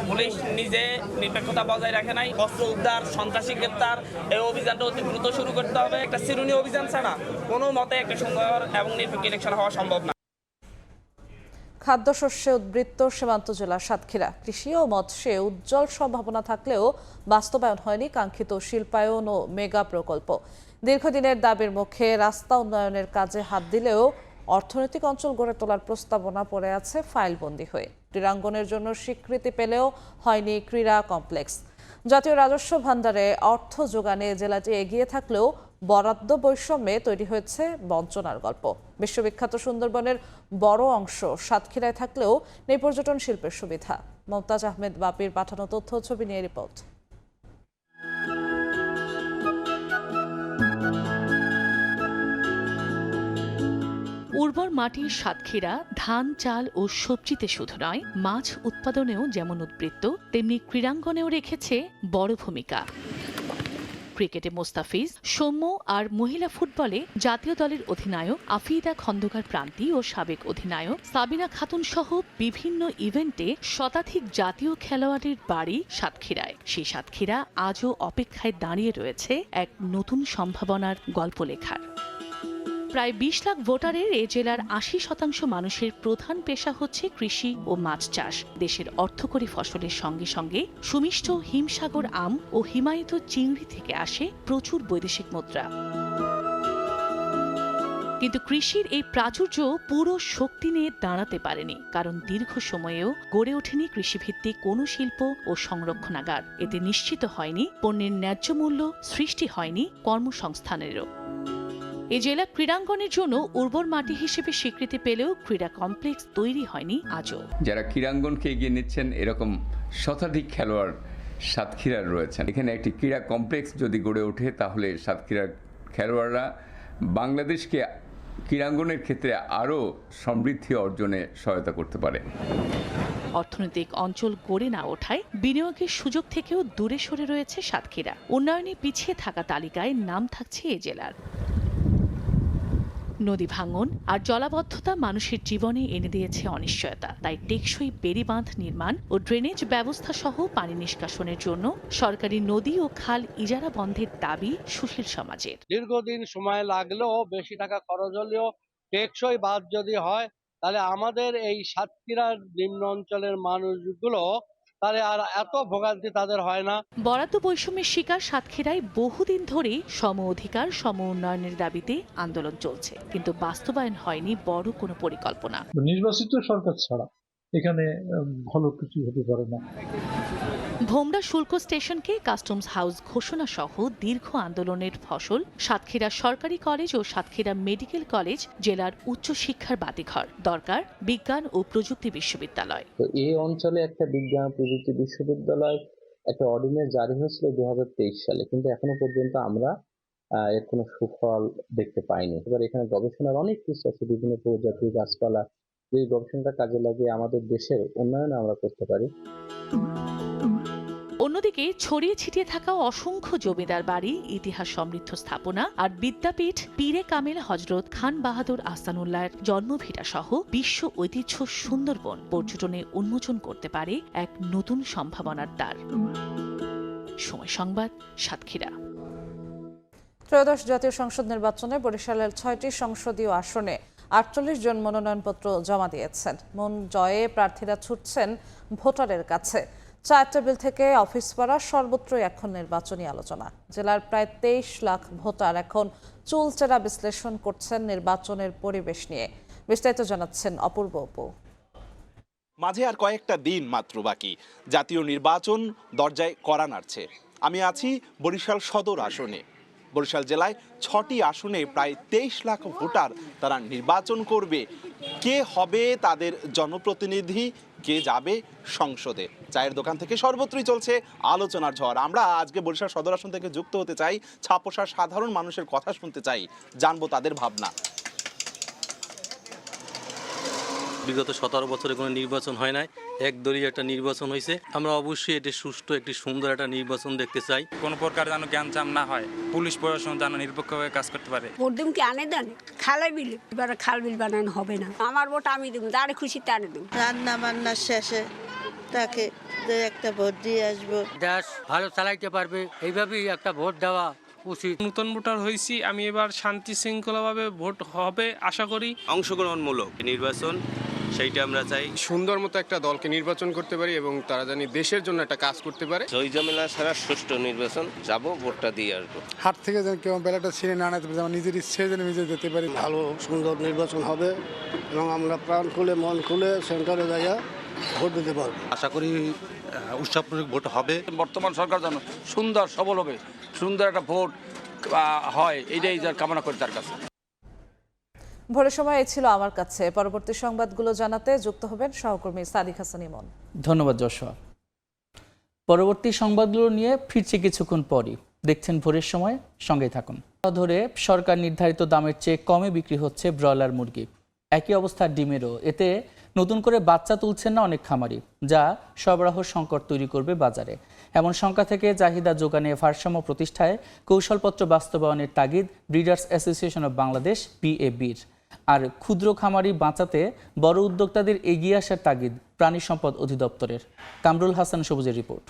পুলিশ নিজে নিরপেক্ষতা বজায় রাখে নাই। অস্ত্র উদ্ধার, সন্ত্রাসী গ্রেপ্তার, এই অভিযানটা অতি দ্রুত শুরু করতে হবে। একটা শিরোনামী অভিযান ছাড়া কোনো মতে একটা সুন্দর এবং নিরপেক্ষ ইলেকশন হওয়া সম্ভব না। খাদ্যশস্যে উদ্বৃত্ত সীমান্ত জেলা সাতক্ষীরা। কৃষি ও মৎস্যে উজ্জ্বল সম্ভাবনা থাকলেও বাস্তবায়ন হয়নি কাঙ্ক্ষিত শিল্পায়ন ও মেগা প্রকল্প। দীর্ঘদিনের দাবির মুখে রাস্তা উন্নয়নের কাজে হাত দিলেও অর্থনৈতিক অঞ্চল গড়ে তোলার প্রস্তাবনা পড়ে আছে ফাইলবন্দি হয়ে। ক্রীড়াঙ্গনের জন্য স্বীকৃতি পেলেও হয়নি ক্রীড়া কমপ্লেক্স। জাতীয় রাজস্ব ভাণ্ডারে অর্থ যোগানে জেলাটি এগিয়ে থাকলেও বরাদ্দ বৈষম্যে তৈরি হয়েছে বঞ্চনার গল্প। বিশ্ববিখ্যাত সুন্দরবনের বড় অংশ সাতক্ষীরায় থাকলেও নেই পর্যটন শিল্পের সুবিধা। মমতাজ আহমেদ বাপির পাঠানো তথ্য ছবি নিয়ে রিপোর্ট। উর্বর মাটির সাতক্ষীরা ধান, চাল ও সবজিতে শুধু নয়, মাছ উৎপাদনেও যেমন উদ্বৃত্ত, তেমনি ক্রীড়াঙ্গনেও রেখেছে বড় ভূমিকা। ক্রিকেটে মোস্তাফিজ, সৌম্য আর মহিলা ফুটবলে জাতীয় দলের অধিনায়ক আফিদা খন্দকার প্রান্তি ও সাবেক অধিনায়ক সাবিনা খাতুন সহ বিভিন্ন ইভেন্টে শতাধিক জাতীয় খেলোয়াড়ের বাড়ি সাতক্ষীরায়। সেই সাতক্ষীরা আজও অপেক্ষায় দাঁড়িয়ে রয়েছে এক নতুন সম্ভাবনার গল্প লেখার। প্রায় 20 লাখ ভোটারের এ জেলার 80% মানুষের প্রধান পেশা হচ্ছে কৃষি ও মাছ চাষ। দেশের অর্থকরী ফসলের সঙ্গে সঙ্গে সুমিষ্ট হিমসাগর আম ও হিমায়িত চিংড়ি থেকে আসে প্রচুর বৈদেশিক মুদ্রা। কিন্তু কৃষির এই প্রাচুর্য পুরো শক্তি নিয়ে দাঁড়াতে পারেনি, কারণ দীর্ঘ সময়েও গড়ে ওঠেনি কৃষিভিত্তিক কোনো শিল্প ও সংরক্ষণাগার। এতে নিশ্চিত হয়নি পণ্যের ন্যায্য মূল্য, সৃষ্টি হয়নি কর্মসংস্থানেরও। এই জেলা ক্রীড়াঙ্গনের জন্য উর্বর মাটি হিসেবে স্বীকৃতি পেলেও ক্রীড়া কমপ্লেক্স তৈরি হয়নি আজও। যারা ক্রীড়াঙ্গনকে এগিয়ে নিচ্ছেন এরকম শতাধিক খেলোয়াড় সাতক্ষীরার রয়েছেন। এখানে একটি ক্রীড়া কমপ্লেক্স যদি গড়ে ওঠে তাহলে সাতক্ষীরার খেলোয়াড়রা বাংলাদেশকে ক্রীড়াঙ্গনের ক্ষেত্রে আরও সমৃদ্ধি অর্জনে সহায়তা করতে পারে। অর্থনৈতিক অঞ্চল গড়ে না ওঠায় বিনিয়োগের সুযোগ থেকেও দূরে সরে রয়েছে সাতক্ষীরা। উন্নয়নে পিছিয়ে থাকা তালিকায় নাম থাকছে এ জেলার। নদী ভাঙন আর জলাবদ্ধতা মানুষের জীবনে এনে দিয়েছে অনিশ্চয়তা। তাই টেকসই বেড়িবাঁধ নির্মাণ ও ড্রেনেজ ব্যবস্থা সহ পানি নিষ্কাশনের জন্য সরকারি নদী ও খাল ইজারা বন্ধের দাবি সুশীল সমাজের। দীর্ঘদিন সময় লাগলেও বেশি টাকা খরচ হলেও টেকসই বাঁধ যদি হয় তাহলে আমাদের এই সাতক্ষীরার নিম্ন অঞ্চলের মানুষগুলো তাহলে আর এত ভোগান্তি তাদের হয় না। বরাদ্দ বৈষম্যের শিকার সাতক্ষীরায় বহুদিন ধরেই সম অধিকার সম উন্নয়নের দাবিতে আন্দোলন চলছে, কিন্তু বাস্তবায়ন হয়নি বড় কোনো পরিকল্পনা। নির্বাচিত সরকার ছাড়া এখানে ভালো কিছু হতে পারে না। ভোমরা শুল্ক স্টেশনকে কাস্টমস হাউস ঘোষণা সহ দীর্ঘ আন্দোলনের ফসল সাতক্ষীরা সরকারি কলেজ ও সাতক্ষীরা মেডিকেল কলেজ জেলার উচ্চ শিক্ষার বাতিঘর। দরকার বিজ্ঞান ও প্রযুক্তি বিশ্ববিদ্যালয়। তো এই অঞ্চলে একটা বিজ্ঞান প্রযুক্তি বিশ্ববিদ্যালয় একটা অর্ডিন্যান্স জারি হয়েছিল 2023 সালে, কিন্তু এখনো পর্যন্ত আমরা এর কোনো সুফল দেখতে পাইনি। এবার এখানে গবেষণার অনেক কিছু আছে, বিভিন্ন প্রজাতির গাছপালা, যে গবেষণাটা কাজে লাগিয়ে আমাদের দেশের উন্নয়ন আমরা করতে পারি। অন্যদিকে ছড়িয়ে ছিটিয়ে থাকা অসংখ্য জমিদার বাড়ি, ইতিহাস সমৃদ্ধ স্থাপনা আর বিদ্যাপীঠ পীরে কামেল হযরত খান বাহাদুর আহসানুল্লাহর জন্মভিটা সহ বিশ্ব ঐতিহ্য সুন্দরবন পর্যটনে উন্মোচন করতে পারে এক নতুন সম্ভাবনার দ্বার। সময় সংবাদ, সাতক্ষীরা। ত্রয়োদশ জাতীয় সংসদ নির্বাচনে বরিশালের 6টি সংসদীয় আসনে 48 জন মনোনয়নপত্র জমা দিয়েছেন। মন জয়ে প্রার্থীরা ছুটছেন ভোটারের কাছে। চায়ের টেবিল থেকে অফিস পাড়া সর্বত্রই এখন নির্বাচনী আলোচনা। জেলার প্রায় 23 লাখ ভোটার এখন চুলচেরা বিশ্লেষণ করছেন নির্বাচনের পরিবেশ নিয়ে। বিস্তারিত জানাচ্ছেন অপূর্ব অপু। মাঝে আর কয়েকটা দিন মাত্র বাকি, জাতীয় নির্বাচন দরজায় কড়া নাড়ছে। আমি আছি বরিশাল সদর আসনে। বরিশাল জেলায় 6টি আসনে প্রায় 23 লাখ ভোটার তারা নির্বাচন করবে। কে হবে তাদের জনপ্রতিনিধি, কে যাবে সংসদে। চায়ের দোকান থেকে সর্বত্রই চলছে আলোচনার ঝড়। আমরা আজকে বরিশাল সদর আসন থেকে যুক্ত হতে চাই, ছাপোষা সাধারণ মানুষের কথা শুনতে চাই, জানবো তাদের ভাবনা। বিগত 17 বছরে কোনো নির্বাচন হয় নাই, একদলীয় একটা নির্বাচন হয়েছে। আমরা অবশ্যই এটি সুষ্ঠু একটি সুন্দর একটা নির্বাচন দেখতে চাই। কোনো প্রকার যেন জ্ঞানজাম না হয়, পুলিশ প্রশাসন যেন নিরপেক্ষভাবে কাজ করতে পারে। ভোট দিম কি আনে দেন খালাই বিল, এবার খাল বিল বানানো হবে না। আমার ভোট আমি দিব, যার খুশি তারে দিব। রান্না বান্নার শেষে তাকে একটা ভোট দিয়ে আসবো। দেশ ভালো চালাইতে পারবে, এইভাবেই একটা ভোট দেওয়া উচিত। নতুন ভোটার হয়েছি আমি, এবার শান্তি শৃঙ্খলাভাবে ভোট হবে আশা করি। অংশগ্রহণমূলক নির্বাচন সেইটা আমরা চাই। সুন্দর মতো একটা দলকে নির্বাচন করতে পারি এবং তারা জানি দেশের জন্য একটা কাজ করতে পারে। জয় জমেলা ছাড়া সুষ্ঠু নির্বাচন, যাবো ভোটটা দিয়ে আসবো। হাট থেকে যেন কেউ বেলাটা ছিঁড়ে না আনাতে পারে, যেমন নিজের ইচ্ছে যেন নিজে যেতে পারি। ভালো সুন্দর নির্বাচন হবে এবং আমরা প্রাণ খুলে মন খুলে সেন্টারে যাইয়া ভোট দিতে পারবো। আশা করি উৎসবমূলক ভোট হবে। বর্তমান সরকার যেন সুন্দর সবল হবে, সুন্দর একটা ভোট হয়, এইটাই যার কামনা করি তার কাছে। ভোরের সময় এই ছিল আমার কাছে। পরবর্তী সংবাদগুলো জানাতে যুক্ত হবেন সহকর্মী সাদিক হাসান ইমন। ধন্যবাদ যশোয়া। পরবর্তী সংবাদগুলো নিয়ে ফিরছি কিছুক্ষণ পরই। দেখছেন ভোরের সময়, সঙ্গেই থাকুন। ধরে সরকার নির্ধারিত দামের চেয়ে কমে বিক্রি হচ্ছে ব্রয়লার মুরগি। একই অবস্থা ডিমেরও। এতে নতুন করে বাচ্চা তুলছেন না অনেক খামারি, যা সরবরাহ সংকট তৈরি করবে বাজারে। এমন শঙ্কা থেকে চাহিদা যোগানে ভারসাম্য প্রতিষ্ঠায় কৌশলপত্র বাস্তবায়নের তাগিদ ব্রিডার্স অ্যাসোসিয়েশন অব বাংলাদেশ BABর। আর ক্ষুদ্র খামারি বাঁচাতে বড় উদ্যোক্তাদের এগিয়ে আসার তাগিদ প্রাণী সম্পদ অধিদপ্তরের। কামরুল হাসান সবুজের রিপোর্ট।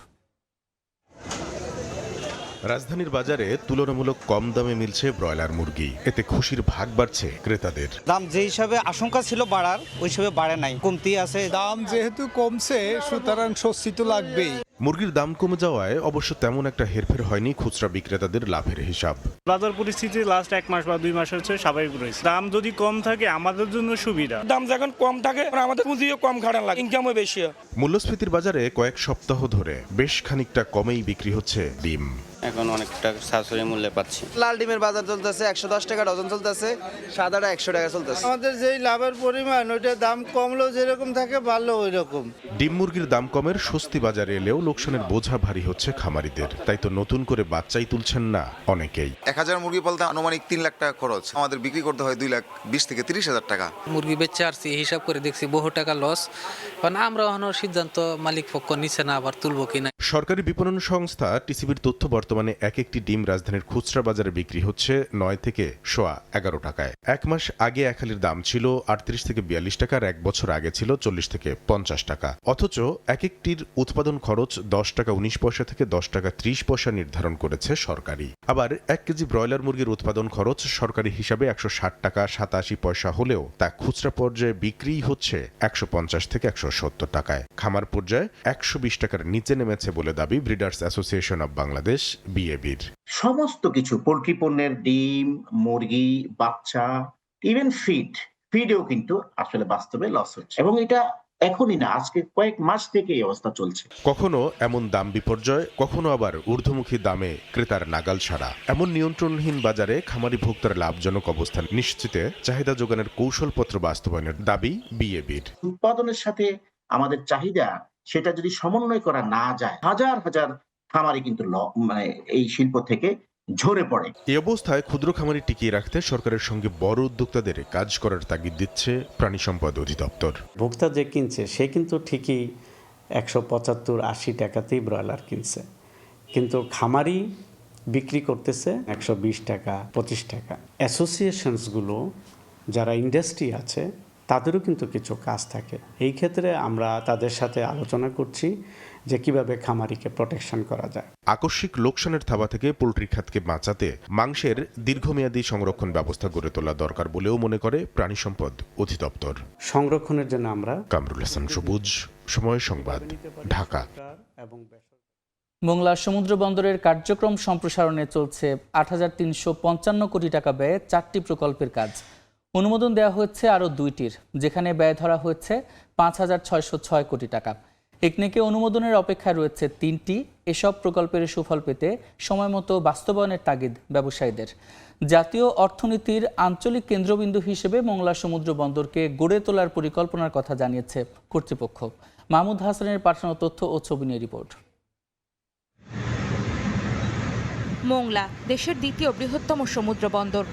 রাজধানীর বাজারে তুলনামূলক কম দামে মিলছে ব্রয়লার মুরগি। এতে খুশির ভাগ বাড়ছে ক্রেতাদের। দাম যে হিসাবে আশঙ্কা ছিল বাড়ার, ওই হিসাবে বাড়ে নাই, কমতি আছে। দাম যেহেতু কমছে সুতরাং স্বস্তি তো লাগবেই। মুরগির দাম কমে যাওয়ায় অবশ্য তেমন একটা হেরফের হয়নি খুচরা বিক্রেতাদের লাভের হিসাব। বাজার পরিস্থিতি লাস্ট 1 মাস বা 2 মাস হচ্ছে স্বাভাবিক রয়েছে। দাম যদি কম থাকে আমাদের জন্য সুবিধা। দাম যখন কম থাকে আমাদের পুঁজিও কম খাটান লাগে, ইনকামও বেশি। মূল্যস্ফীতির বাজারে কয়েক সপ্তাহ ধরে বেশ খানিকটা কমেই বিক্রি হচ্ছে ডিম। এখন অনেকটা সাশ্রয়ী মূল্যে পাচ্ছি। লাল ডিমের বাজার চলতেছে 110 টাকা ডজন চলতেছে, সাদাটা 100 টাকা চলতেছে। আমাদের যেই লাভের পরিমাণ ওইটার দাম কমলেও যেরকম থাকে বাড়লেও ওই রকম। ডিম মুরগির দাম কমের স্বস্তি বাজারে এলেও লোকসানের বোঝা ভারী হচ্ছে খামারিদের, তাই তো নতুন করে বাচ্চাই তুলছেন না অনেকেই। 1000 মুরগি পালতে আনুমানিক 3 লাখ টাকা খরচ, আমাদের বিক্রি করতে হয় 2,20,000 থেকে 30,000 টাকা। মুরগি বেচে আসছি, হিসাব করে দেখছি বহু টাকা লস, কারণ আমরা সিদ্ধান্ত মালিক পক্ষ নিচ্ছে না আবার তুলবো কিনা। সরকারি বিপণন সংস্থা টিসিবির তথ্য বর্তমানে এক একটি ডিম রাজধানীর খুচরা বাজারে বিক্রি হচ্ছে 9 থেকে 11.5 টাকায়। 1 মাস আগে এক হালির দাম ছিল 38 থেকে 42 টাকা, আর 1 বছর আগে ছিল 40 থেকে 50 টাকা। অথচ এক একটির উৎপাদন খরচ 10 টাকা 19 পয়সা থেকে 10 টাকা 30 পয়সা নির্ধারণ করেছে সরকারি। আবার 1 কেজি ব্রয়লার মুরগির উৎপাদন খরচ সরকারি হিসাবে 160 টাকা 87 পয়সা হলেও তা খুচরা পর্যায়ে বিক্রি হচ্ছে 150 থেকে 170 টাকায়। খামার পর্যায়ে 120 টাকার নিচে নেমেছে বলে দাবি ব্রিডার্স অ্যাসোসিয়েশন অব বাংলাদেশ বিএবির। সমস্ত কিছু পোল্ট্রি পণ্যের ডিম, মুরগি, বাচ্চা, ইভেন ফিডেও কিন্তু আসলে বাস্তবে লস হচ্ছে, এবং এটা এখনই না, আজকে কয়েক মাস থেকে এই অবস্থা চলছে। কখনো এমন দাম বিপর্যয়, কখনো আবার ঊর্ধ্বমুখী দামে ক্রেতার নাগাল ছাড়া। এমন নিয়ন্ত্রণহীন বাজারে খামারি ভোক্তার লাভজনক অবস্থান নিশ্চিতে চাহিদা যোগানের কৌশলপত্র বাস্তবায়নের দাবি বিএবির। উৎপাদনের সাথে আমাদের চাহিদা সেটা যদি সমন্বয় করা না যায়, হাজার হাজার খামারি কিন্তু এই শিল্প থেকে ঝরে পড়ে। এই অবস্থায় ক্ষুদ্র খামারি টিকিয়ে রাখতে সরকারের সঙ্গে বড় উদ্যোক্তাদের কাজ করার তাগিদ দিচ্ছে প্রাণী সম্পদ অধিদপ্তর। ভোক্তা যে কিনছে সে কিন্তু ঠিকই 175-80 টাকাতেই ব্রয়লার কিনছে, কিন্তু খামারি বিক্রি করতেছে 120 টাকা 25 টাকা। অ্যাসোসিয়েশনসগুলো যারা ইন্ডাস্ট্রি আছে তাদেরও কিন্তু কিছু কাজ থাকে। এই ক্ষেত্রে আমরা তাদের সাথে আলোচনা করছি যে কিভাবে খামারিকে প্রোটেকশন করা যায়। আকস্মিক লোকসানের থাবা থেকে পোল্ট্রি খাতকে বাঁচাতে মাংসের দীর্ঘমেয়াদী সংরক্ষণ ব্যবস্থা গড়ে তোলা দরকার বলেও মনে করে প্রাণী সম্পদ অধিদপ্তর। সংরক্ষণের জন্য আমরা কামরুল হাসান সবুজ, সময় সংবাদ, ঢাকা। মোংলা সমুদ্র বন্দরের কার্যক্রম সম্প্রসারণে চলছে 8,355 কোটি টাকা ব্যয়ে 4টি প্রকল্পের কাজ। অনুমোদন দেওয়া হয়েছে আরও 2টির, যেখানে ব্যয় ধরা হয়েছে 5,606 কোটি টাকা। একনেকে অনুমোদনের অপেক্ষায় রয়েছে 3টি। এসব প্রকল্পের সুফল পেতে সময়মতো বাস্তবায়নের তাগিদ ব্যবসায়ীদের। জাতীয় অর্থনীতির আঞ্চলিক কেন্দ্রবিন্দু হিসেবে মোংলা সমুদ্র বন্দরকে গড়ে তোলার পরিকল্পনার কথা জানিয়েছে কর্তৃপক্ষ। মাহমুদ হাসানের পাঠানো তথ্য ও ছবি নিয়ে রিপোর্ট। মোংলা দেশের দ্বিতীয় বৃহত্তম সমুদ্র বন্দর।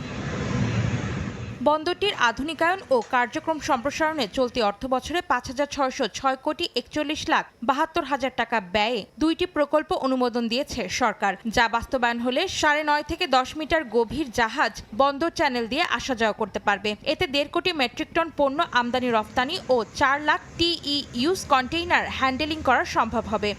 বন্দরটির আধুনিকায়ন ও কার্যক্রম সম্প্রসারণে চলতি অর্থবছরে 5,606 কোটি 41,72,000 টাকা ব্যয়ে 2টি প্রকল্প অনুমোদন দিয়েছে সরকার, যা বাস্তবায়ন হলে 9.5 থেকে 10 মিটার গভীর জাহাজ বন্দর চ্যানেল দিয়ে আসা যাওয়া করতে পারবে। এতে 1.5 কোটি মেট্রিক টন পণ্য আমদানি রফতানি ও 4 লাখ TEUs কন্টেইনার হ্যান্ডেলিং করা সম্ভব হবে।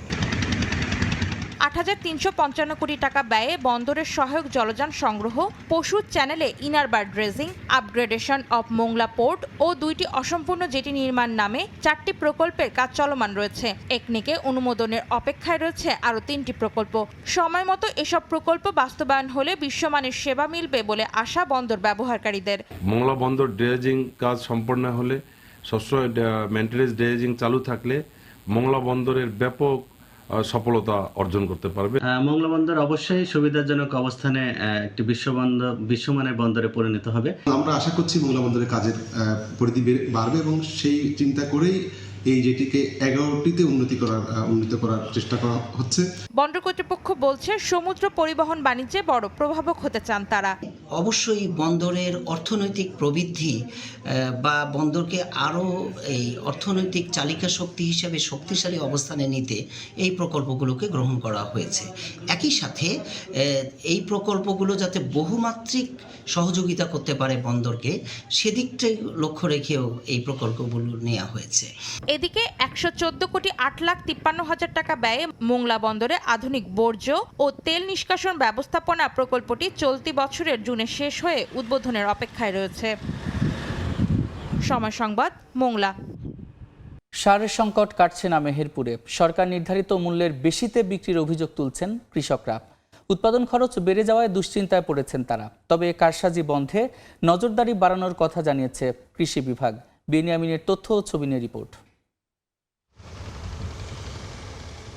8,355 কোটি টাকা ব্যয়ে বন্দরের সহায়ক জলযান সংগ্রহ, পশু চ্যানেলে inner bar dredging, upgradation of Mongla port ও 2টি অসম্পূর্ণ জেটি নির্মাণ নামে 4টি প্রকল্পের কাজ চলমান রয়েছে। একনেকে অনুমোদনের অপেক্ষায় রয়েছে আরও 3টি প্রকল্প। সময় মতো এসব প্রকল্প বাস্তবায়ন হলে বিশ্বমানের সেবা মিলবে বলে আশা বন্দর ব্যবহারকারীদের। মোংলা বন্দর ড্রেজিং কাজ সম্পন্ন হলে, সবসময় মেইনটেনেন্স ড্রেজিং চালু থাকলে মোংলা বন্দরের ব্যাপক সফলতা অর্জন করতে পারবে। মোংলা বন্দর অবশ্যই সুবিধাজনক অবস্থানে একটি বিশ্বমানের বন্দরে পরিণত হবে। আমরা আশা করছি মোংলা বন্দরের কাজের পরিধি বাড়বে, এবং সেই চিন্তা করেই এই যেটিকে 11টিতে উন্নীত করার চেষ্টা করা হচ্ছে। বন্দর কর্তৃপক্ষ বলছে সমুদ্র পরিবহন বাণিজ্যে বড় প্রভাবক হতে চান তারা। অবশ্যই বন্দরের অর্থনৈতিক প্রবৃদ্ধি বা বন্দরকে আরও এই অর্থনৈতিক চালিকা শক্তি হিসেবে শক্তিশালী অবস্থানে নিতে এই প্রকল্পগুলোকে গ্রহণ করা হয়েছে। একই সাথে এই প্রকল্পগুলো যাতে বহুমাত্রিক সহযোগিতা করতে পারে বন্দরকে, সেদিকটাই লক্ষ্য রেখেও এই প্রকল্পগুলো নেওয়া হয়েছে। এদিকে 114 কোটি 8,53,000 টাকা ব্যয়ে মোংলা বন্দরে আধুনিক বর্জ্য ও তেল নিষ্কাশন ব্যবস্থাপনা প্রকল্পটি চলতি বছরের জুনে শেষ হয়ে উদ্বোধনের অপেক্ষায় রয়েছে। সময় সংবাদ, মোংলা। সারের সংকট কাটছে না মেহেরপুরে। সরকার নির্ধারিত মূল্যের বেশিতে বিক্রির অভিযোগ তুলছেন কৃষকরা। উৎপাদন খরচ বেড়ে যাওয়ায় দুশ্চিন্তায় পড়েছেন তারা। তবে কারসাজি বন্ধে নজরদারি বাড়ানোর কথা জানিয়েছে কৃষি বিভাগ। বেনিয়ামিনের তথ্য ও ছবি নিয়ে রিপোর্ট।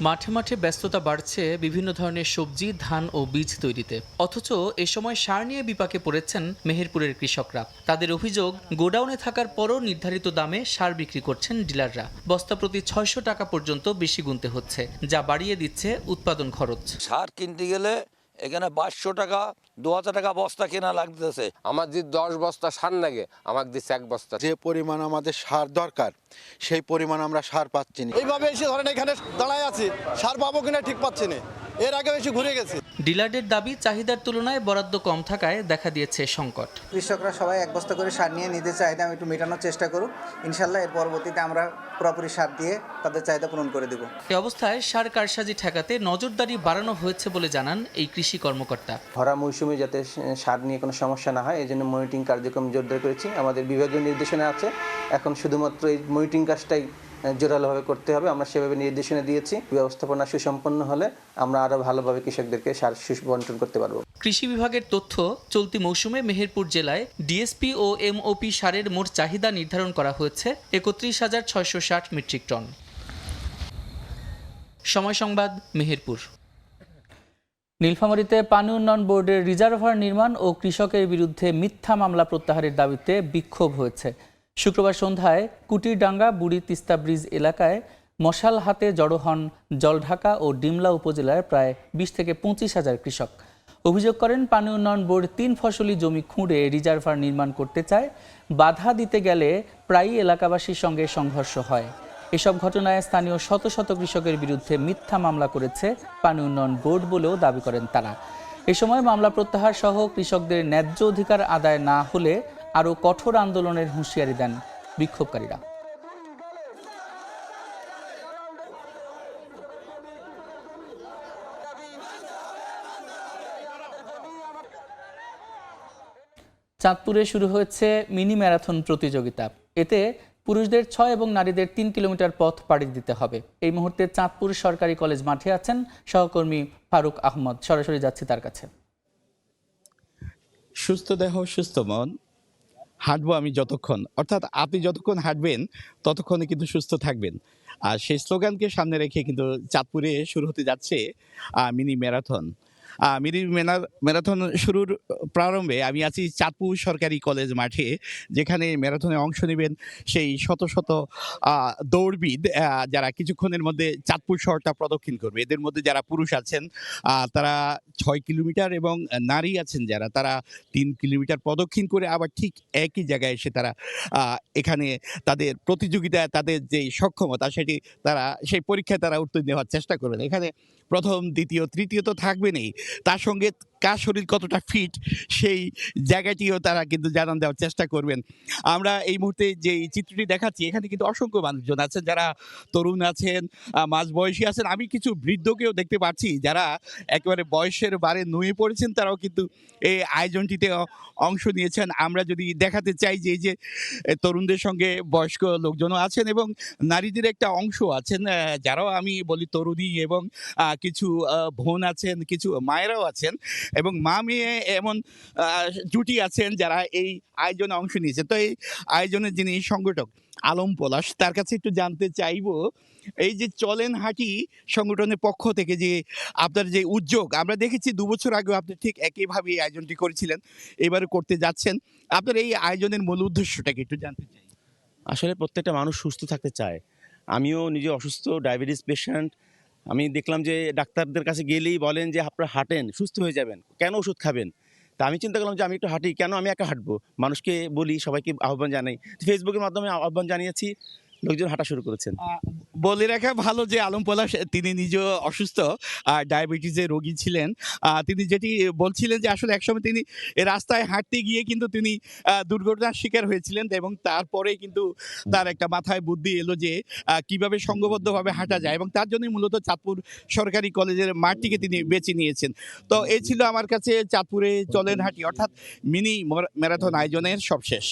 মাঠে মাঠে ব্যস্ততা বাড়ছে বিভিন্ন ধরনের সবজি, ধান ও বীজ তৈরিতে। অথচ এ সময় সার নিয়ে বিপাকে পড়েছেন মেহেরপুরের কৃষকরা। তাদের অভিযোগ, গোডাউনে থাকার পরও নির্ধারিত দামে সার বিক্রি করছেন ডিলাররা। বস্তা প্রতি ৬০০ টাকা পর্যন্ত বেশি গুনতে হচ্ছে, যা বাড়িয়ে দিচ্ছে উৎপাদন খরচ। সার কিনতে গেলে এখানে 500 টাকা 2000 টাকা বস্তা কেনা লাগতেছে। আমার যে 10 বস্তা সার লাগে আমাকে দিচ্ছে 1 বস্তা। যে পরিমাণ আমাদের সার দরকার সেই পরিমাণ আমরা সার পাচ্ছি না। এইভাবে এসে ধরেন এখানে দাঁড়ায় আছি, সার পাবো কিনা ঠিক পাচ্ছি না, এর আগে এসে ঘুরে গেছে। ডিলারদের দাবি, চাহিদার তুলনায় বরাদ্দ কম থাকায় দেখা দিয়েছে সংকট। কৃষকরা সবাই 1 বস্তা করে সার নিয়ে নিজের চাহিদা একটু মেটানোর চেষ্টা করুক, ইনশাল্লাহ এর পরবর্তীতে আমরা পুরোপুরি সার দিয়ে তাদের চাহিদা পূরণ করে দেব। এই অবস্থায় সার কারসাজি ঠেকাতে নজরদারি বাড়ানো হয়েছে বলে জানান এই কৃষি কর্মকর্তা। ভরা মৌসুমে যাতে সার নিয়ে কোনো সমস্যা না হয়, এই জন্য মনিটরিং কার্যক্রম জোরদার করেছি। আমাদের বিভাগীয় নির্দেশনা আছে, এখন শুধুমাত্র এই মনিটরিং কাজটাই জোরালোভাবে করতে হবে। আমরা সেভাবে নির্দেশনা দিয়েছি। ব্যবস্থাপনা সুসম্পন্ন হলে আমরা আরও ভালোভাবে কৃষকদেরকে সার বন্টন করতে পারবো। কৃষি বিভাগের তথ্য, চলতি মৌসুমে মেহেরপুর জেলায় ডিএসপি ও এমওপি সারের মোট চাহিদা নির্ধারণ করা হয়েছে ৩১,৬৬০ মেট্রিক টন। সময় সংবাদ, মেহেরপুর। নীলফামারীতে পানি উন্নয়ন বোর্ডের রিজার্ভার নির্মাণ ও কৃষকের বিরুদ্ধে মিথ্যা মামলা প্রত্যাহারের দাবিতে বিক্ষোভ হয়েছে। শুক্রবার সন্ধ্যায় কুটিরডাঙ্গা বুড়ি তিস্তা ব্রিজ এলাকায় মশাল হাতে জড়ো হন জলঢাকা ও ডিমলা উপজেলার প্রায় ২০ থেকে ২৫ হাজার কৃষক। অভিযোগ করেন, পানি উন্নয়ন বোর্ড ৩ ফসলি জমি খুঁড়ে রিজার্ভার নির্মাণ করতে চায়। বাধা দিতে গেলে প্রায়ই এলাকাবাসীর সঙ্গে সংঘর্ষ হয়। এসব ঘটনায় স্থানীয় শত শত কৃষকের বিরুদ্ধে মিথ্যা মামলা করেছে পানি উন্নয়ন বোর্ড বলেও দাবি করেন তারা। এ সময় মামলা প্রত্যাহার সহ কৃষকদের ন্যায্য অধিকার আদায় না হলে আরও কঠোর আন্দোলনের হুঁশিয়ারি দেন বিক্ষোভকারীরা। চাঁদপুরে শুরু হয়েছে মিনি ম্যারাথন প্রতিযোগিতা। এতে পুরুষদের 6 এবং নারীদের 3 কিলোমিটার পথ পাড়ি দিতে হবে। এই মুহূর্তে চাঁদপুর সরকারি কলেজ মাঠে আছেন সহকর্মী ফারুক আহমদ। সরাসরি যাচ্ছি তার কাছে। সুস্থ দেহ সুস্থ মন, হাঁটবো আমি যতক্ষণ, অর্থাৎ আপনি যতক্ষণ হাঁটবেন ততক্ষণে কিন্তু সুস্থ থাকবেন। আর সেই স্লোগানকে সামনে রেখে কিন্তু চাঁদপুরে শুরু হতে যাচ্ছে মিনি ম্যারাথন। মিনি ম্যারাথন শুরুর প্রারম্ভে আমি আছি চাঁদপুর সরকারি কলেজ মাঠে, যেখানে ম্যারাথনে অংশ নেবেন সেই শত শত দৌড়বিদ, যারা কিছুক্ষণের মধ্যে চাঁদপুর শহরটা প্রদক্ষিণ করবে। এদের মধ্যে যারা পুরুষ আছেন তারা 6 কিলোমিটার এবং নারী আছেন যারা, তারা 3 কিলোমিটার প্রদক্ষিণ করে আবার ঠিক একই জায়গায় এসে তারা এখানে তাদের প্রতিযোগিতায় তাদের যে সক্ষমতা সেটি তারা সেই পরীক্ষায় তারা উত্তীর্ণ হওয়ার চেষ্টা করবেন। এখানে প্রথম, দ্বিতীয়, তৃতীয় তো থাকবেনই, তার সঙ্গে কার শরীর কতটা ফিট সেই জায়গাটিও তারা কিন্তু জানান দেওয়ার চেষ্টা করবেন। আমরা এই মুহূর্তে যে চিত্রটি দেখাচ্ছি, এখানে কিন্তু অসংখ্য মানুষজন আছেন, যারা তরুণ আছেন, মাঝবয়সী আছেন। আমি কিছু বৃদ্ধকেও দেখতে পাচ্ছি যারা একেবারে বয়সের বারে নুয়ে পড়েছেন, তারাও কিন্তু এই আয়োজনটিতে অংশ নিয়েছেন। আমরা যদি দেখাতে চাই যে এই যে তরুণদের সঙ্গে বয়স্ক লোকজনও আছেন এবং নারীদের একটা অংশ আছেন, যারাও আমি বলি তরুণী, এবং কিছু বোন আছেন, কিছু মায়েরাও আছেন এবং মা মেয়ে এমন জুটি আছেন যারা এই আয়োজনে অংশ নিয়েছে। তো এই আয়োজনের যিনি সংগঠক আলম পলাশ, তার কাছে একটু জানতে চাইব, এই যে চলেন হাঁটি সংগঠনের পক্ষ থেকে যে আপনার যে উদ্যোগ, আমরা দেখেছি 2 বছর আগেও আপনি ঠিক একইভাবে এই আয়োজনটি করেছিলেন, এবারে করতে যাচ্ছেন, আপনার এই আয়োজনের মূল উদ্দেশ্যটাকে একটু জানতে চাই। আসলে প্রত্যেকটা মানুষ সুস্থ থাকতে চায়। আমিও নিজে অসুস্থ, ডায়াবেটিস পেশেন্ট। আমি দেখলাম যে ডাক্তারদের কাছে গেলেই বলেন যে আপনারা হাঁটেন সুস্থ হয়ে যাবেন, কেন ওষুধ খাবেন। তা আমি চিন্তা করলাম যে আমি একটু হাঁটি, কেন আমি একা হাঁটবো, মানুষকে বলি, সবাইকে আহ্বান জানাই। ফেসবুকের মাধ্যমে আহ্বান জানিয়েছি, লোকজন হাঁটা শুরু করেছেন। বলে রাখা ভালো যে আলম পলাশ তিনি নিজেও অসুস্থ, ডায়াবেটিসের রোগী ছিলেন। তিনি যেটি বলছিলেন যে আসলে একসময় তিনি রাস্তায় হাঁটতে গিয়ে কিন্তু তিনি দুর্ঘটনার শিকার হয়েছিলেন এবং তারপরে কিন্তু তার একটা মাথায় বুদ্ধি এলো যে কিভাবে সংঘবদ্ধভাবে হাঁটা যায়, এবং তার জন্যই মূলত চাঁদপুর সরকারি কলেজের মাঠটিকে তিনি বেছে নিয়েছেন। তো এই ছিল আমার কাছে চাঁদপুরে চলেন হাঁটি অর্থাৎ মিনি ম্যারাথন আয়োজনের সবশেষ।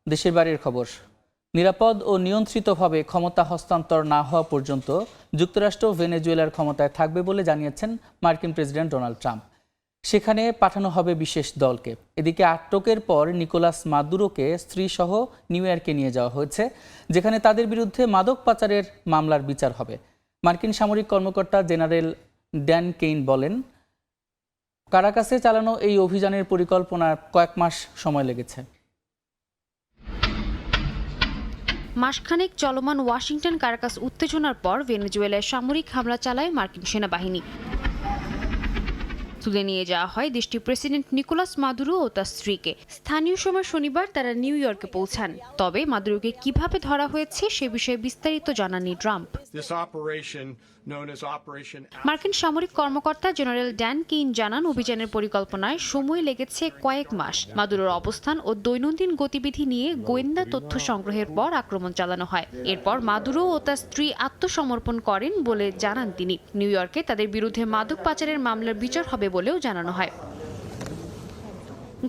দেশের বাইরের খবর। নিরাপদ ও নিয়ন্ত্রিতভাবে ক্ষমতা হস্তান্তর না হওয়া পর্যন্ত যুক্তরাষ্ট্র ভেনেজুয়েলার ক্ষমতায় থাকবে বলে জানিয়েছেন মার্কিন প্রেসিডেন্ট ডোনাল্ড ট্রাম্প। সেখানে পাঠানো হবে বিশেষ দলকে। এদিকে আটকের পর নিকোলাস মাদুরোকে স্ত্রীসহ নিউ ইয়র্কে নিয়ে যাওয়া হয়েছে, যেখানে তাদের বিরুদ্ধে মাদক পাচারের মামলার বিচার হবে। মার্কিন সামরিক কর্মকর্তা জেনারেল ড্যান কেইন বলেন, কারাকাসে চালানো এই অভিযানের পরিকল্পনা কয়েক মাস সময় লেগেছে। মাসখানেক চলমান ওয়াশিংটন কারাকাস উত্তেজনার পর ভেনেজুয়েলায় সামরিক হামলা চালায় মার্কিন সেনাবাহিনী। তুলে নিয়ে যাওয়া হয় দেশটির প্রেসিডেন্ট নিকোলাস মাদুরো ও তার স্ত্রীকে। স্থানীয় সময় শনিবার তারা নিউ ইয়র্কে পৌঁছান। তবে মাদুরোকে কিভাবে ধরা হয়েছে সে বিষয়ে বিস্তারিত জানাননি ট্রাম্প। মার্কিন সামরিক কর্মকর্তা জেনারেল ড্যান কেইন জানান, অভিযানের পরিকল্পনায় সময় লেগেছে কয়েক মাস। মাদুরোর অবস্থান ও দৈনন্দিন গতিবিধি নিয়ে গোয়েন্দা তথ্য সংগ্রহের পর আক্রমণ চালানো হয়। এরপর মাদুরো ও তার স্ত্রী আত্মসমর্পণ করেন বলে জানান তিনি। নিউ ইয়র্কে তাদের বিরুদ্ধে মাদক পাচারের মামলার বিচার হবে বলেও জানানো হয়।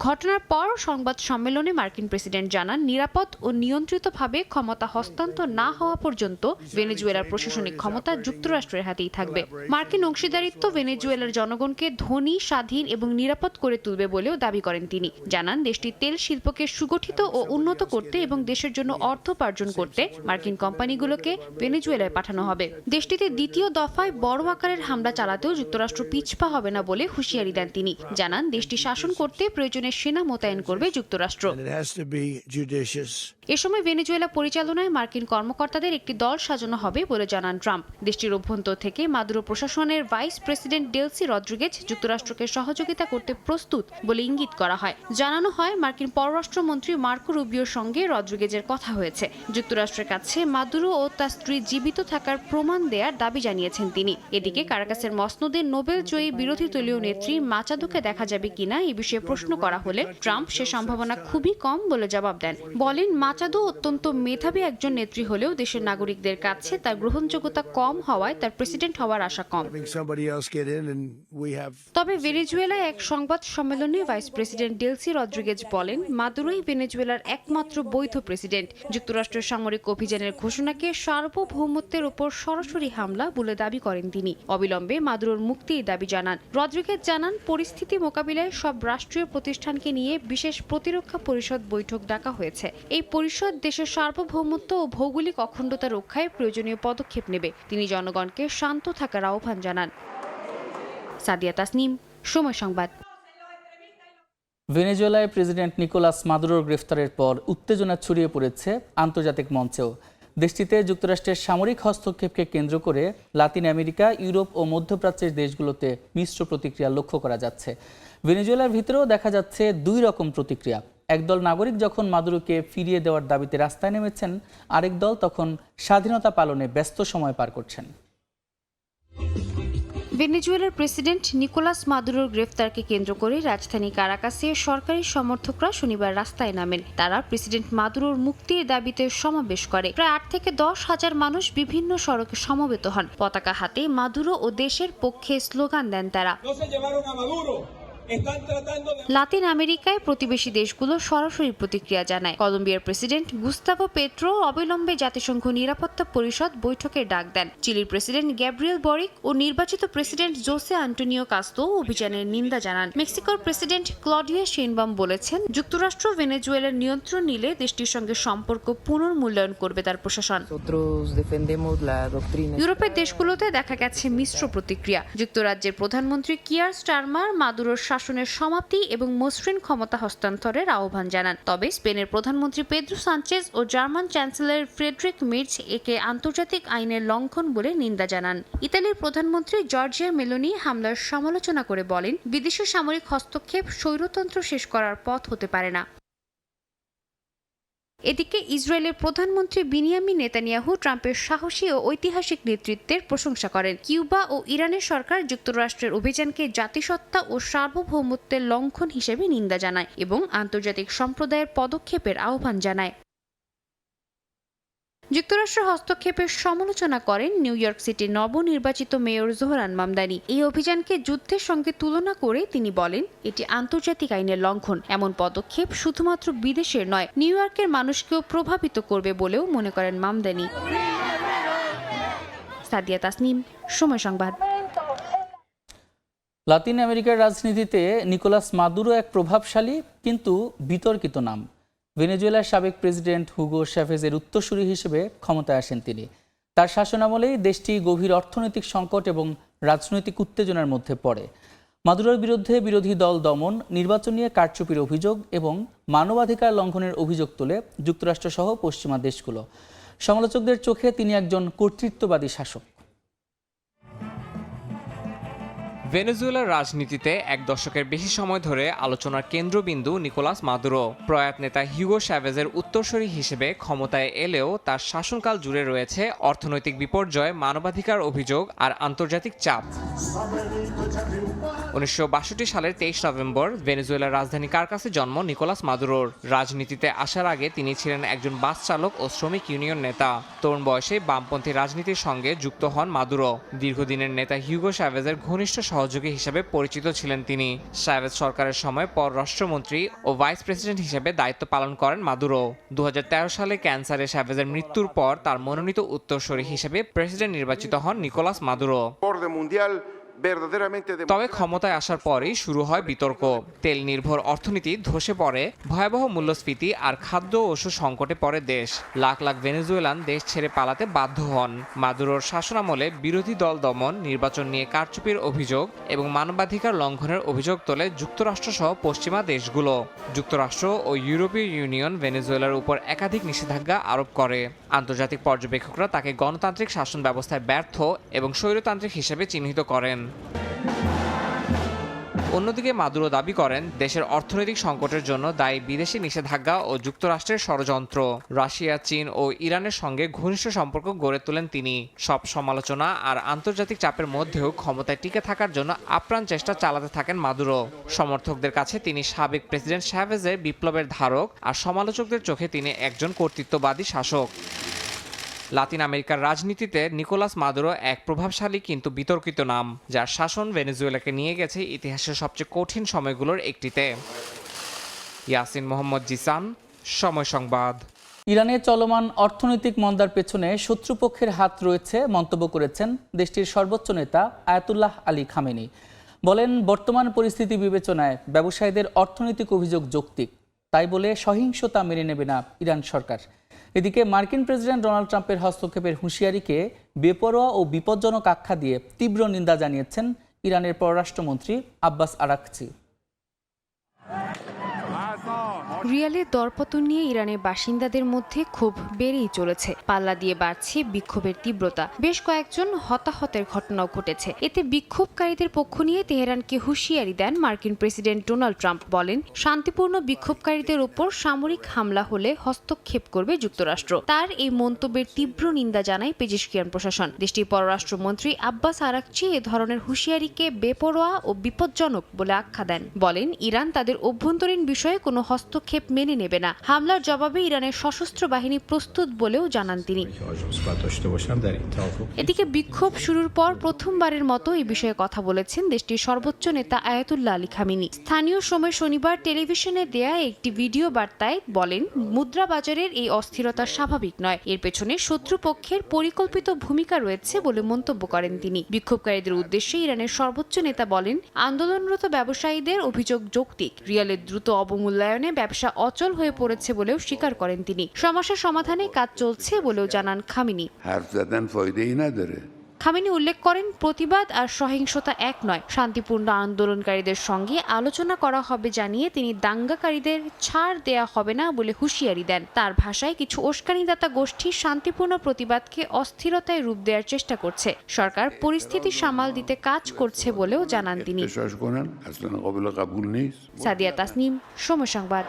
ঘটনার পর সংবাদ সম্মেলনে মার্কিন প্রেসিডেন্ট জানান, নিরাপদ ও নিয়ন্ত্রিতভাবে ক্ষমতা হস্তান্তর না হওয়া পর্যন্ত ভেনেজুয়েলার প্রশাসনিক ক্ষমতা যুক্তরাষ্ট্রের হাতেই থাকবে। মার্কিন অংশীদারিত্ব ভেনেজুয়েলার জনগণকে ধনী, স্বাধীন এবং নিরাপদ করে তুলবে বলেও দাবি করেন তিনি। জানান, দেশটির তেল শিল্পকে সুগঠিত ও উন্নত করতে এবং দেশের জন্য অর্থ উপার্জন করতে মার্কিন কোম্পানিগুলোকে ভেনেজুয়েলায় পাঠানো হবে। দেশটিতে দ্বিতীয় দফায় বড় আকারের হামলা চালাতেও যুক্তরাষ্ট্র পিছপা হবে না বলে হুঁশিয়ারি দেন তিনি। জানান, দেশটি শাসন করতে প্রয়োজনে সেনা মোতায়েন করবে যুক্তরাষ্ট্র। এ সময় ভেনেজুয়েলা পরিচালনায় মার্কিন কর্মকর্তাদের একটি দল সাজানো হবে বলে জানান ট্রাম্প। দেশটির অভ্যন্তর থেকে মাদুরো প্রশাসনের ভাইস প্রেসিডেন্ট ডেলসি রদ্রিগেজ যুক্তরাষ্ট্রকে সহযোগিতা করতে প্রস্তুত বলে ইঙ্গিত করা হয়। জানানো হয়, মার্কিন পররাষ্ট্রমন্ত্রী মার্কো রুবিওর সঙ্গে রদ্রিগেজের কথা হয়েছে। যুক্তরাষ্ট্রের কাছে মাদুরো ও তার স্ত্রী জীবিত থাকার প্রমাণ দেওয়ার দাবি জানিয়েছেন তিনি। এদিকে কারাকাসের মসনদে নোবেল জয়ী বিরোধী দলীয় নেত্রী মাচাদোকে দেখা যাবে কিনা এ বিষয়ে প্রশ্ন করা হলে ট্রাম্প সে সম্ভাবনা খুবই কম বলে জবাব দেন। বলেন, মাচাদো অত্যন্ত মেধাবী একজন নেত্রী হলেও দেশের নাগরিকদের কাছে তার গ্রহণযোগ্যতা কম হওয়ায় তার প্রেসিডেন্ট হওয়ার আশা কম। তবে ভেনেজুয়েলায় এক সংবাদ সম্মেলনে ভাইস প্রেসিডেন্ট ডেলসি রদ্রিগেজ বলেন, মাদুরোই ভেনেজুয়েলার একমাত্র বৈধ প্রেসিডেন্ট। যুক্তরাষ্ট্রের সামরিক অভিযানের ঘোষণাকে সার্বভৌমত্বের উপর সরাসরি হামলা বলে দাবি করেন তিনি। অবিলম্বে মাদুরোর মুক্তির দাবি জানান। রদ্রিগেজ জানান, পরিস্থিতি মোকাবিলায় সব রাষ্ট্রীয় প্রতিষ্ঠানকে নিয়ে বিশেষ প্রতিরক্ষা পরিষদ বৈঠক ডাকা হয়েছে। এই পরিষদ দেশের সার্বভৌমত্ব ও ভৌগোলিক অখণ্ডতা রক্ষায় প্রয়োজনীয় পদক্ষেপ নেবে। তিনি জনগণকে শান্ত থাকার আহ্বান জানান। সাদিয়া তাসনিম, সময় সংবাদ। ভেনেজুয়েলায় প্রেসিডেন্ট নিকোলাস মাদুরোর গ্রেফতারের পর উত্তেজনা ছড়িয়ে পড়েছে আন্তর্জাতিক মঞ্চেও। দেশটিতে যুক্তরাষ্ট্রের সামরিক হস্তক্ষেপকে কেন্দ্র করে লাতিন আমেরিকা, ইউরোপ ও মধ্যপ্রাচ্যের দেশগুলোতে মিশ্র প্রতিক্রিয়া লক্ষ্য করা যাচ্ছে। ভেনেজুয়েলার ভিতরেও দেখা যাচ্ছে দুই রকম প্রতিক্রিয়া। একদল নাগরিক যখন মাদুরোকে ফিরিয়ে দেওয়ার দাবিতে রাস্তায় নেমেছেন, আরেক দল তখন স্বাধীনতা পালনে ব্যস্ত সময় পার করছেন। ভেনেজুয়েলার প্রেসিডেন্ট নিকোলাস মাদুরোর গ্রেফতারকে কেন্দ্র করে রাজধানী কারাকাসে সরকারি সমর্থকরা শনিবার রাস্তায় নামেন। তারা প্রেসিডেন্ট মাদুরোর মুক্তির দাবিতে সমাবেশ করে। প্রায় 8 থেকে 10 হাজার মানুষ বিভিন্ন সড়কে সমবেত হন। পতাকা হাতে মাদুরো ও দেশের পক্ষে স্লোগান দেন তারা। লাতিন আমেরিকায় প্রতিবেশী দেশগুলো সরাসরি প্রতিক্রিয়া জানায়। কলম্বিয়ার প্রেসিডেন্ট গুস্তাভো পেট্রো অবিলম্বে জাতিসংঘ নিরাপত্তা পরিষদ বৈঠকের ডাক দেন। চিলির প্রেসিডেন্ট গ্যাব্রিয়েল বরিক ও নির্বাচিত প্রেসিডেন্ট জোসে আন্টোনিও কাস্তো অভিযানের নিন্দা জানান। মেক্সিকোর প্রেসিডেন্ট ক্লডিয়া শেইনবাম বলেছেন, যুক্তরাষ্ট্র ভেনেজুয়েলার নিয়ন্ত্রণ নিলে দেশটির সঙ্গে সম্পর্ক পুনর্মূল্যায়ন করবে তার প্রশাসন। ইউরোপের দেশগুলোতে দেখা গেছে মিশ্র প্রতিক্রিয়া। যুক্তরাজ্যের প্রধানমন্ত্রী কিয়ার স্টারমার মাদুরোর শাসনের সমাপ্তি এবং মসৃণ ক্ষমতা হস্তান্তরের আহ্বান জানান। তবে স্পেনের প্রধানমন্ত্রী পেদ্রো সানচেজ ও জার্মান চ্যান্সেলর ফ্রেডরিক মির্চ একে আন্তর্জাতিক আইনের লঙ্ঘন বলে নিন্দা জানান। ইতালির প্রধানমন্ত্রী জর্জিয়া মেলোনি হামলার সমালোচনা করে বলেন, বিদেশি সামরিক হস্তক্ষেপ স্বৈরতন্ত্র শেষ করার পথ হতে পারে না। এদিকে ইসরায়েলের প্রধানমন্ত্রী বিনিয়ামিন নেতানিয়াহু ট্রাম্পের সাহসী ও ঐতিহাসিক নেতৃত্বের প্রশংসা করেন। কিউবা ও ইরানের সরকার যুক্তরাষ্ট্রের অভিযানকে জাতিসত্তা ও সার্বভৌমত্বের লঙ্ঘন হিসেবে নিন্দা জানায় এবং আন্তর্জাতিক সম্প্রদায়ের পদক্ষেপের আহ্বান জানায়। যুক্তরাষ্ট্র হস্তক্ষেপের সমালোচনা করেন নিউ ইয়র্ক সিটির নবনির্বাচিত মেয়র জোহরান মামদানি। এই অভিযানকে যুদ্ধের সঙ্গে তুলনা করে তিনি বলেন, এটি আন্তর্জাতিক আইনের লঙ্ঘন। এমন পদক্ষেপ শুধুমাত্র বিদেশের নয়, নিউ ইয়র্কের মানুষকেও প্রভাবিত করবে বলেও মনে করেন মামদানি। সাদিয়া তাসনিম, সময় সংবাদ। লাতিন আমেরিকার রাজনীতিতে নিকোলাস মাদুরো এক প্রভাবশালী কিন্তু বিতর্কিত নাম। ভেনেজুয়েলার সাবেক প্রেসিডেন্ট হুগো চ্যাভেজের উত্তরসূরি হিসেবে ক্ষমতায় আসেন তিনি। তার শাসনামলেই দেশটি গভীর অর্থনৈতিক সংকট এবং রাজনৈতিক উত্তেজনার মধ্যে পড়ে। মাদুরোর বিরুদ্ধে বিরোধী দল দমন, নির্বাচন নিয়ে কারচুপির অভিযোগ এবং মানবাধিকার লঙ্ঘনের অভিযোগ তোলে যুক্তরাষ্ট্রসহ পশ্চিমা দেশগুলো। সমালোচকদের চোখে তিনি একজন কর্তৃত্ববাদী শাসক। ভেনেজুয়েলার রাজনীতিতে এক দশকের বেশি সময় ধরে আলোচনার কেন্দ্রবিন্দু নিকোলাস মাদুরো। প্রয়াত নেতা হিউগো চ্যাভেজের উত্তরসূরি হিসেবে ক্ষমতায় এলেও তার শাসনকাল জুড়ে রয়েছে অর্থনৈতিক বিপর্যয়, মানবাধিকার অভিযোগ আর আন্তর্জাতিক চাপ। 1962 সালের 23 নভেম্বর ভেনেজুয়েলার রাজধানী কারকাসে জন্ম নিকোলাস মাদুরোর। রাজনীতিতে আসার আগে তিনি ছিলেন একজন বাস চালক ও শ্রমিক ইউনিয়ন নেতা। তরুণ বয়সে বামপন্থী রাজনীতির সঙ্গে যুক্ত হন মাদুরো। দীর্ঘদিনের নেতা হিউগো চ্যাভেজের ঘনিষ্ঠ সহযোগী হিসেবে পরিচিত ছিলেন তিনি। চ্যাভেজ সরকারের সময় পররাষ্ট্রমন্ত্রী ও ভাইস প্রেসিডেন্ট হিসেবে দায়িত্ব পালন করেন মাদুরো। 2013 সালে ক্যান্সারে চ্যাভেজের মৃত্যুর পর তার মনোনীত উত্তরসূরি হিসেবে প্রেসিডেন্ট নির্বাচিত হন নিকোলাস মাদুরো। তবে ক্ষমতায় আসার পরেই শুরু হয় বিতর্ক। তেল নির্ভর অর্থনীতি ধসে পড়ে, ভয়াবহ মূল্যস্ফীতি আর খাদ্য ও ওষুধ সংকটে পড়ে দেশ। লাখ লাখ ভেনেজুয়েলান দেশ ছেড়ে পালাতে বাধ্য হন। মাদুরোর শাসনামলে বিরোধী দল দমন, নির্বাচন নিয়ে কারচুপির অভিযোগ এবং মানবাধিকার লঙ্ঘনের অভিযোগ তোলে যুক্তরাষ্ট্রসহ পশ্চিমা দেশগুলো। যুক্তরাষ্ট্র ও ইউরোপীয় ইউনিয়ন ভেনেজুয়েলার উপর একাধিক নিষেধাজ্ঞা আরোপ করে। আন্তর্জাতিক পর্যবেক্ষকরা তাকে গণতান্ত্রিক শাসন ব্যবস্থায় ব্যর্থ এবং স্বৈরতান্ত্রিক হিসেবে চিহ্নিত করেন। অন্যদিকে মাদুরো দাবি করেন দেশের অর্থনৈতিক সংকটের জন্য দায়ী বিদেশি নিষেধাজ্ঞা ও যুক্তরাষ্ট্রের ষড়যন্ত্র। রাশিয়া, চীন ও ইরানের সঙ্গে ঘনিষ্ঠ সম্পর্ক গড়ে তোলেন তিনি। সব সমালোচনা আর আন্তর্জাতিক চাপের মধ্যেও ক্ষমতায় টিকে থাকার জন্য আপ্রাণ চেষ্টা চালাতে থাকেন মাদুরো। সমর্থকদের কাছে তিনি সাবেক প্রেসিডেন্ট চ্যাভেজের বিপ্লবের ধারক, আর সমালোচকদের চোখে তিনি একজন কর্তৃত্ববাদী শাসক। লাতিন আমেরিকার রাজনীতিতে নিকোলাস মাদুরো এক প্রভাবশালী কিন্তু বিতর্কিত নাম, যার শাসন ভেনেজুয়েলাকে নিয়ে গেছে ইতিহাসের সবচেয়ে কঠিন সময়গুলোর একটিতে। ইয়াসিন মোহাম্মদ জিসান, সময় সংবাদ। ইরানে চলমান অর্থনৈতিক মন্দার পেছনে শত্রুপক্ষের হাত রয়েছে মন্তব্য করেছেন দেশটির সর্বোচ্চ নেতা আয়াতুল্লাহ আলী খামেনি। বলেন, বর্তমান পরিস্থিতি বিবেচনায় ব্যবসায়ীদের অর্থনৈতিক অভিযোগ যৌক্তিক, তাই বলে সহিংসতা মেনে নেবে না ইরান সরকার। এদিকে মার্কিন প্রেসিডেন্ট ডোনাল্ড ট্রাম্পের হস্তক্ষেপের হুঁশিয়ারিকে বেপরোয়া ও বিপজ্জনক আখ্যা দিয়ে তীব্র নিন্দা জানিয়েছেন ইরানের পররাষ্ট্রমন্ত্রী আব্বাস আরাকচি। রিয়ালের দরপতন নিয়ে ইরানের বাসিন্দাদের মধ্যে ক্ষোভ বেড়েই চলেছে। পাল্লা দিয়ে বাড়ছে বিক্ষোভের তীব্রতা। বেশ কয়েকজন হতাহতের ঘটনাও ঘটেছে। এতে বিক্ষোভকারীদের পক্ষ নিয়ে তেহরানকে হুঁশিয়ারি দেন মার্কিন প্রেসিডেন্ট ডোনাল্ড ট্রাম্প। বলেন, শান্তিপূর্ণ বিক্ষোভকারীদের উপর সামরিক হামলা হলে হস্তক্ষেপ করবে যুক্তরাষ্ট্র। তার এই মন্তব্যের তীব্র নিন্দা জানায় পেজিশকিয়ান প্রশাসন। দেশটির পররাষ্ট্রমন্ত্রী আব্বাস আরাকচি এ ধরনের হুঁশিয়ারিকে বেপরোয়া ও বিপজ্জনক বলে আখ্যা দেন। বলেন, ইরান তাদের অভ্যন্তরীণ বিষয়ে কোনো হস্তক্ষেপ মেনে নেবে না। হামলার জবাবে ইরানের সশস্ত্র বাহিনী প্রস্তুত বলেও জানান তিনি। এদিকে বিক্ষোভ শুরুর পর প্রথমবারের মতো এই বিষয়ে কথা বলেছেন দেশটির সর্বোচ্চ নেতা আয়াতুল্লাহ আলী খামেনি। স্থানীয় সময় শনিবার টেলিভিশনে দেয়া একটি ভিডিও বার্তায় বলেন, মুদ্রা বাজারের এই অস্থিরতা স্বাভাবিক নয়, এর পেছনে শত্রুপক্ষের পরিকল্পিত ভূমিকা রয়েছে বলে মন্তব্য করেন তিনি। বিক্ষোভকারীদের উদ্দেশ্যে ইরানের সর্বোচ্চ নেতা বলেন, আন্দোলনরত ব্যবসায়ীদের অভিযোগ যৌক্তিক। রিয়ালের দ্রুত অবমূল্যায়নে ব্যবসা অচল হয়ে পড়েছে বলেও স্বীকার করেন তিনি। সমস্যা সমাধানে কাজ চলছে বলেও জানান খামেনি। খামেনি উল্লেখ করেন, প্রতিবাদ আর সহিংসতা এক নয়। শান্তিপূর্ণ আন্দোলনকারীদের সঙ্গে আলোচনা করা হবে জানিয়ে তিনি দাঙ্গাকারীদের ছাড় দেয়া হবে না বলে হুঁশিয়ারি দেন। তার ভাষায়, কিছু উস্কানিদাতা গোষ্ঠী শান্তিপূর্ণ প্রতিবাদকে অস্থিরতায় রূপ দেওয়ার চেষ্টা করছে। সরকার পরিস্থিতি সামাল দিতে কাজ করছে বলেও জানান তিনি। সাদিয়া তাসনিম, সময় সংবাদ।